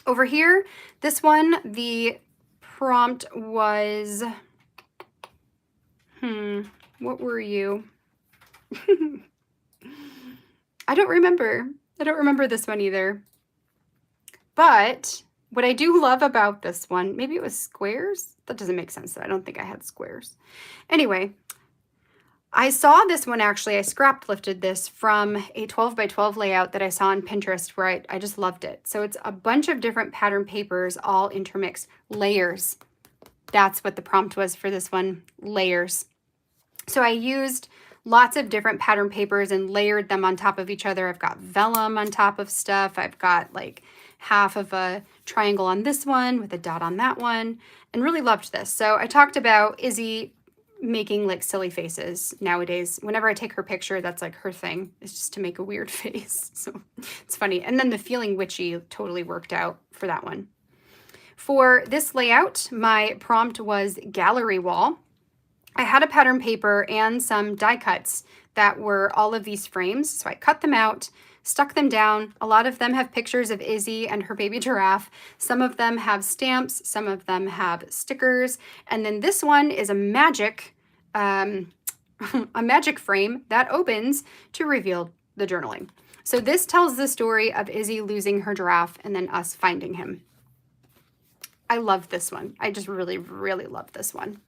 Over here, this one, the prompt was, what were you? I don't remember. I don't remember this one either. But what I do love about this one, maybe it was squares. That doesn't make sense. I don't think I had squares. Anyway, I saw this one actually. I scrap lifted this from a 12x12 layout that I saw on Pinterest where I just loved it. So it's a bunch of different pattern papers all intermixed. Layers. That's what the prompt was for this one. Layers. So I used lots of different pattern papers and layered them on top of each other. I've got vellum on top of stuff. I've got like half of a triangle on this one with a dot on that one, and really loved this. So I talked about Izzy making like silly faces nowadays. Whenever I take her picture, that's like her thing, is just to make a weird face. So it's funny. And then the feeling witchy totally worked out for that one. For this layout, my prompt was gallery wall. I had a pattern paper and some die cuts that were all of these frames. So I cut them out, stuck them down. A lot of them have pictures of Izzy and her baby giraffe. Some of them have stamps. Some of them have stickers. And then this one is a magic frame that opens to reveal the journaling. So this tells the story of Izzy losing her giraffe and then us finding him. I love this one. I just really, really love this one.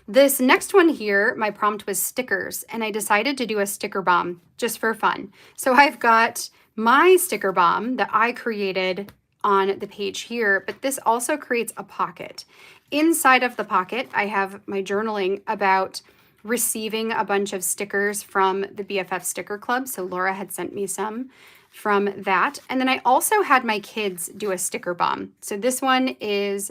This next one here, my prompt was stickers, and I decided to do a sticker bomb just for fun. So I've got my sticker bomb that I created on the page here, but this also creates a pocket. Inside of the pocket, I have my journaling about receiving a bunch of stickers from the BFF Sticker Club. So Laura had sent me some from that. And then I also had my kids do a sticker bomb. So this one is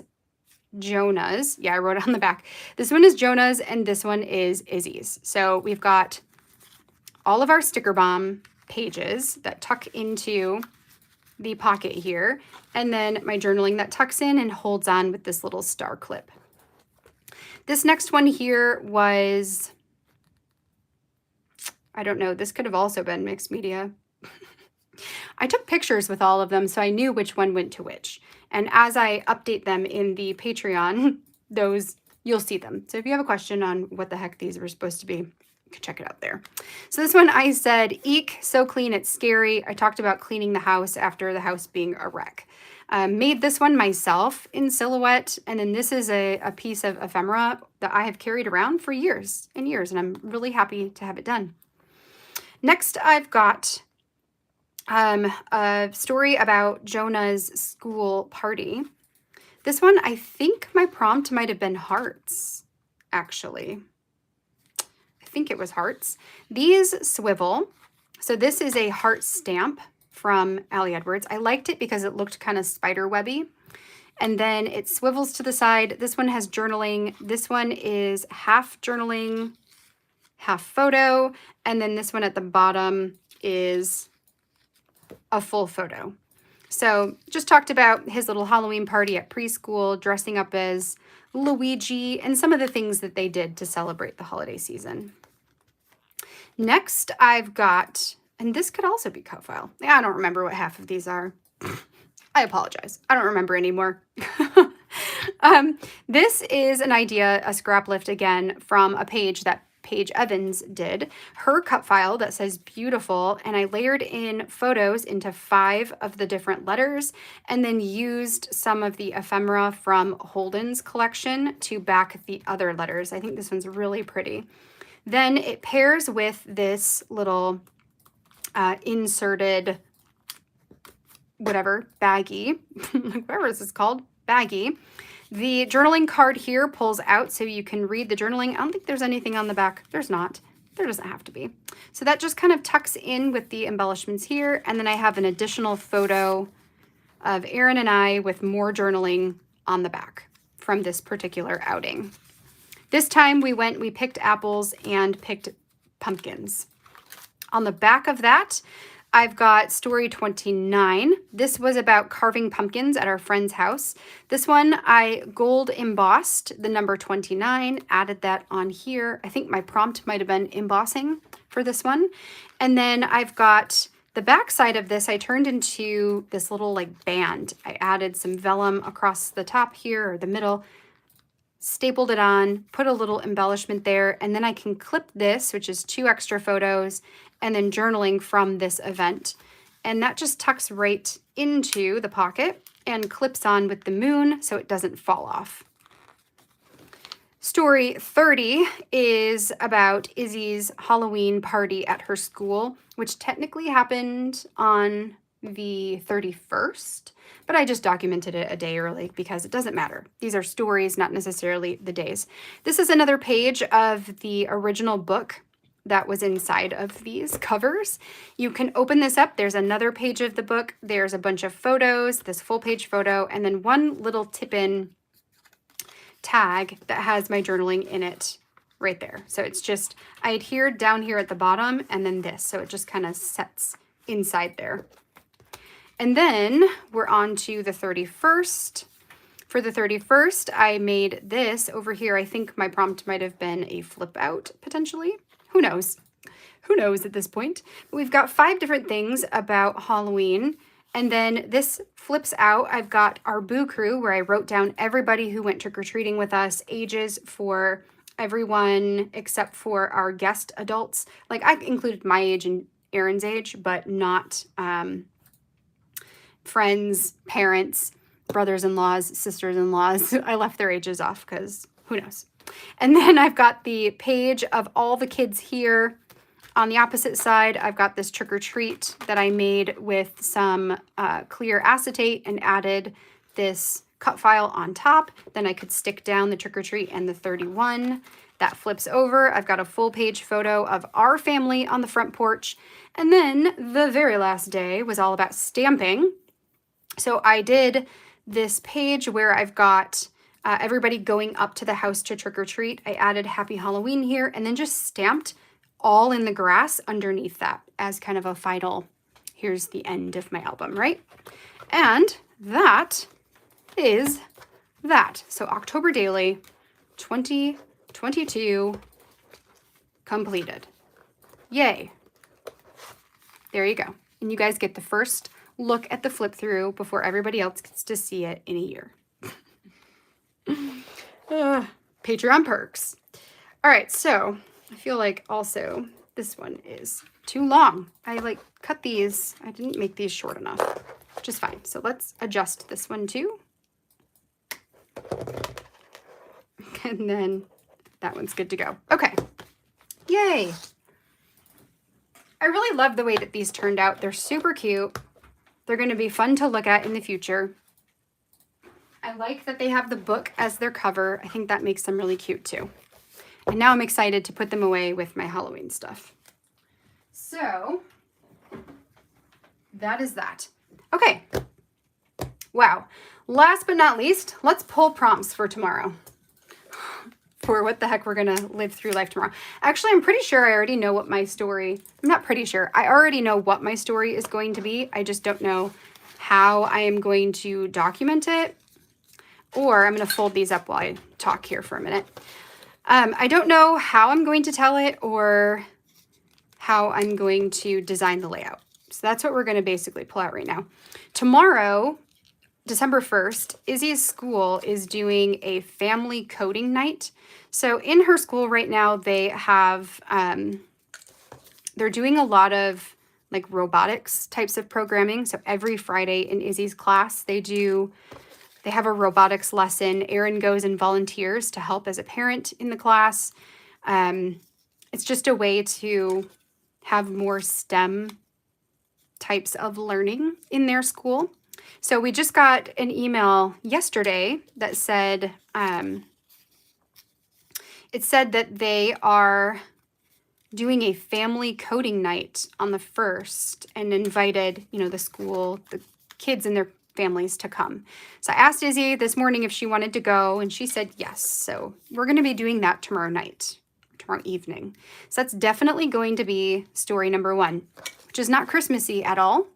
Jonah's. Yeah, I wrote it on the back. This one is Jonah's and this one is Izzy's. So we've got all of our sticker bomb pages that tuck into the pocket here, and then my journaling that tucks in and holds on with this little star clip. This next one here was, I don't know, this could have also been mixed media. I took pictures with all of them, so I knew which one went to which. And as I update them in the Patreon, you'll see them. So if you have a question on what the heck these were supposed to be, you can check it out there. So this one I said, eek, so clean, it's scary. I talked about cleaning the house after the house being a wreck. Made this one myself in silhouette. And then this is a piece of ephemera that I have carried around for years and years, and I'm really happy to have it done. Next, I've got a story about Jonah's school party. This one, I think my prompt might have been hearts, actually. I think it was hearts. These swivel. So this is a heart stamp from Allie Edwards. I liked it because it looked kind of spider webby. And then it swivels to the side. This one has journaling. This one is half journaling, half photo. And then this one at the bottom is a full photo. So just talked about his little Halloween party at preschool, dressing up as Luigi, and some of the things that they did to celebrate the holiday season. Next, I've got, and this could also be cut file. I don't remember what half of these are. I apologize. I don't remember anymore. This is an idea, a scrap lift again, from a page that Paige Evans did. Her cut file that says beautiful, and I layered in photos into 5 of the different letters and then used some of the ephemera from Holden's collection to back the other letters. I think this one's really pretty. Then it pairs with this little inserted whatever, baggie, whatever this is called, baggie. The journaling card here pulls out so you can read the journaling. I don't think there's anything on the back. There's not. There doesn't have to be. So that just kind of tucks in with the embellishments here. And then I have an additional photo of Erin and I with more journaling on the back from this particular outing. This time we picked apples and picked pumpkins. On the back of that, I've got story 29. This was about carving pumpkins at our friend's house. This one I gold embossed the number 29, added that on here. I think my prompt might have been embossing for this one. And then I've got the back side of this I turned into this little like band. I added some vellum across the top here or the middle, stapled it on, put a little embellishment there, and then I can clip this, which is 2 extra photos, and then journaling from this event. And that just tucks right into the pocket and clips on with the moon so it doesn't fall off. Story 30 is about Izzy's Halloween party at her school, which technically happened on the 31st, but I just documented it a day early because it doesn't matter. These are stories, not necessarily the days. This is another page of the original book that was inside of these covers. You can open this up. There's another page of the book. There's a bunch of photos, this full page photo, and then one little tip-in tag that has my journaling in it right there. So it's just, I adhered down here at the bottom and then this. So it just kind of sets inside there. And then we're on to the 31st. For the 31st, I made this over here. I think my prompt might have been a flip out potentially. Who knows? Who knows at this point? But we've got 5 different things about Halloween. And then this flips out. I've got our Boo Crew where I wrote down everybody who went trick-or-treating with us, ages for everyone except for our guest adults. Like I included my age and Erin's age, but not friends, parents, brothers-in-laws, sisters-in-laws. I left their ages off because who knows? And then I've got the page of all the kids here. On the opposite side, I've got this trick or treat that I made with some clear acetate and added this cut file on top. Then I could stick down the trick or treat and the 31. That flips over. I've got a full page photo of our family on the front porch. And then the very last day was all about stamping. So I did this page where I've got everybody going up to the house to trick or treat. I added Happy Halloween here and then just stamped all in the grass underneath that as kind of a final, here's the end of my album, right? And that is that. So October Daily 2022 completed. Yay. There you go. And you guys get the first look at the flip through before everybody else gets to see it in a year. Patreon perks. All right, so I feel like also this one is too long. I like cut these. I didn't make these short enough, which is fine. So let's adjust this one too. And then that one's good to go. Okay. Yay. I really love the way that these turned out. They're super cute. They're going to be fun to look at in the future. I like that they have the book as their cover. I think that makes them really cute too. And now I'm excited to put them away with my Halloween stuff. So that is that. Okay. Wow. Last but not least, let's pull prompts for tomorrow. For what the heck we're going to live through life tomorrow. Actually, I'm pretty sure I already know what my story, I'm not pretty sure. I already know what my story is going to be. I just don't know how I am going to document it. Or I'm going to fold these up while I talk here for a minute. I don't know how I'm going to tell it or how I'm going to design the layout. So that's what we're going to basically pull out right now. Tomorrow, December 1st, Izzy's school is doing a family coding night. So in her school right now, they have, they're doing a lot of like robotics types of programming. So every Friday in Izzy's class, they have a robotics lesson. Erin goes and volunteers to help as a parent in the class. It's just a way to have more STEM types of learning in their school. So we just got an email yesterday that said, it said that they are doing a family coding night on the 1st and invited, the school, the kids and their families to come. So I asked Izzy this morning if she wanted to go, and she said yes. So we're going to be doing that tomorrow evening. So that's definitely going to be story number 1, which is not Christmassy at all.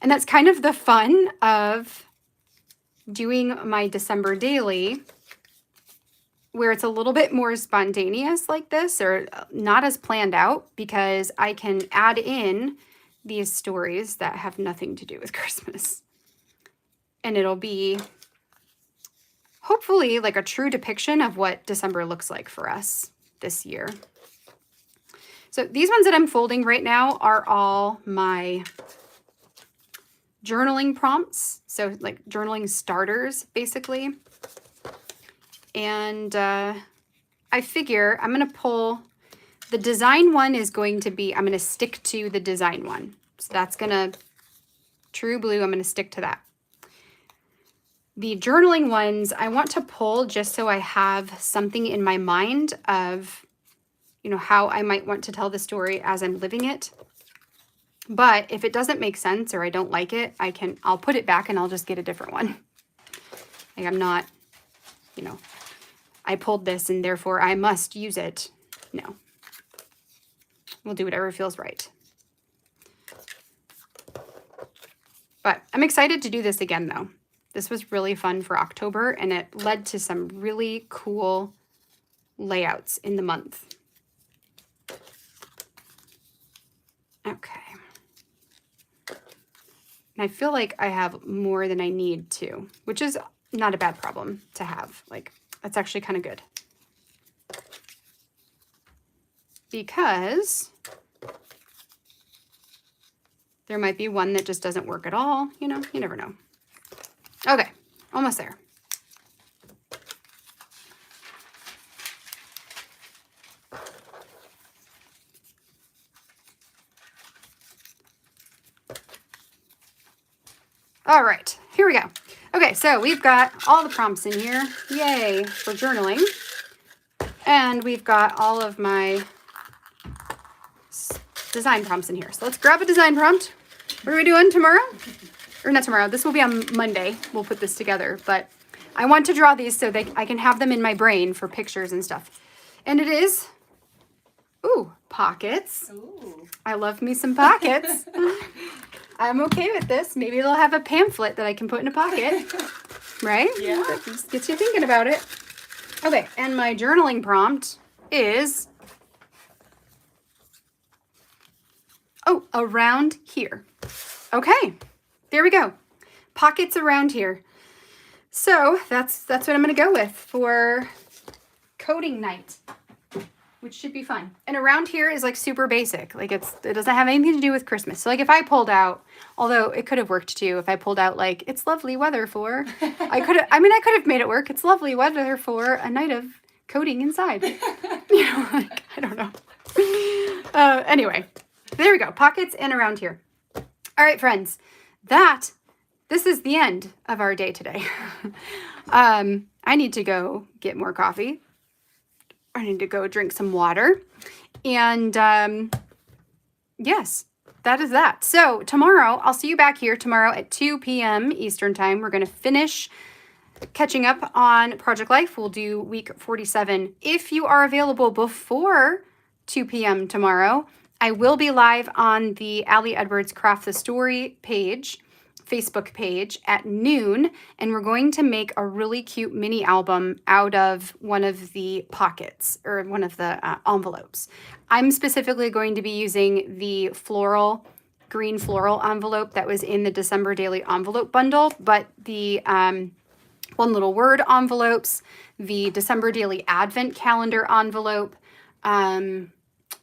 And that's kind of the fun of doing my December daily, where it's a little bit more spontaneous like this, or not as planned out, because I can add in these stories that have nothing to do with Christmas. And it'll be hopefully like a true depiction of what December looks like for us this year. So these ones that I'm folding right now are all my journaling prompts. So like journaling starters, basically. And I figure I'm going to pull, the design one is going to be, I'm going to stick to the design one. So that's going to, true blue, I'm going to stick to that. The journaling ones, I want to pull just so I have something in my mind of, how I might want to tell the story as I'm living it. But if it doesn't make sense or I don't like it, I'll put it back and I'll just get a different one. Like I'm not, I pulled this and therefore I must use it. No. We'll do whatever feels right. But I'm excited to do this again though. This was really fun for October and it led to some really cool layouts in the month. Okay. And I feel like I have more than I need to, which is not a bad problem to have. Like, that's actually kind of good. Because there might be one that just doesn't work at all. You never know. Okay, almost there. All right, here we go. Okay, so we've got all the prompts in here. Yay, for journaling. And we've got all of my design prompts in here. So let's grab a design prompt. What are we doing tomorrow? Or not tomorrow, this will be on Monday. We'll put this together, but I want to draw these so that I can have them in my brain for pictures and stuff. And it is, pockets. Ooh. I love me some pockets. I'm okay with this. Maybe they'll have a pamphlet that I can put in a pocket, right? Yeah. That just gets you thinking about it. Okay, and my journaling prompt is, around here. Okay, there we go. Pockets around here. So that's what I'm going to go with for coding night, which should be fun. And around here is like super basic. Like it doesn't have anything to do with Christmas. So like if I pulled out, although it could have worked too, if I pulled out like, it's lovely weather for, I could have made it work. It's lovely weather for a night of coding inside. I don't know. Anyway, there we go. Pockets and around here. All right, friends, this is the end of our day today. I need to go get more coffee. I need to go drink some water. And yes, that is that. So tomorrow, I'll see you back here tomorrow at 2 p.m. Eastern time. We're going to finish catching up on Project Life. We'll do week 47. If you are available before 2 p.m. tomorrow, I will be live on the Allie Edwards Craft the Story page, Facebook page at noon, and we're going to make a really cute mini album out of one of the pockets or one of the envelopes. I'm specifically going to be using the green floral envelope that was in the December Daily Envelope bundle, but the One Little Word envelopes, the December Daily Advent Calendar envelope,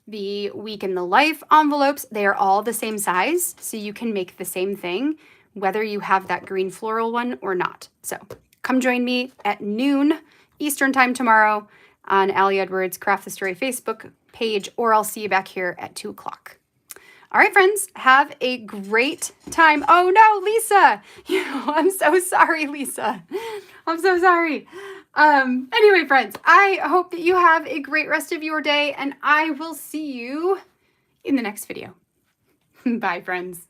the Week in the Life envelopes, they are all the same size, so you can make the same thing, whether you have that green floral one or not. So come join me at noon Eastern time tomorrow on Allie Edwards Craft the Story Facebook page, or I'll see you back here at 2 o'clock. All right, friends, have a great time. Oh no, Lisa, I'm so sorry, Lisa. I'm so sorry. Anyway, friends, I hope that you have a great rest of your day, and I will see you in the next video. Bye, friends.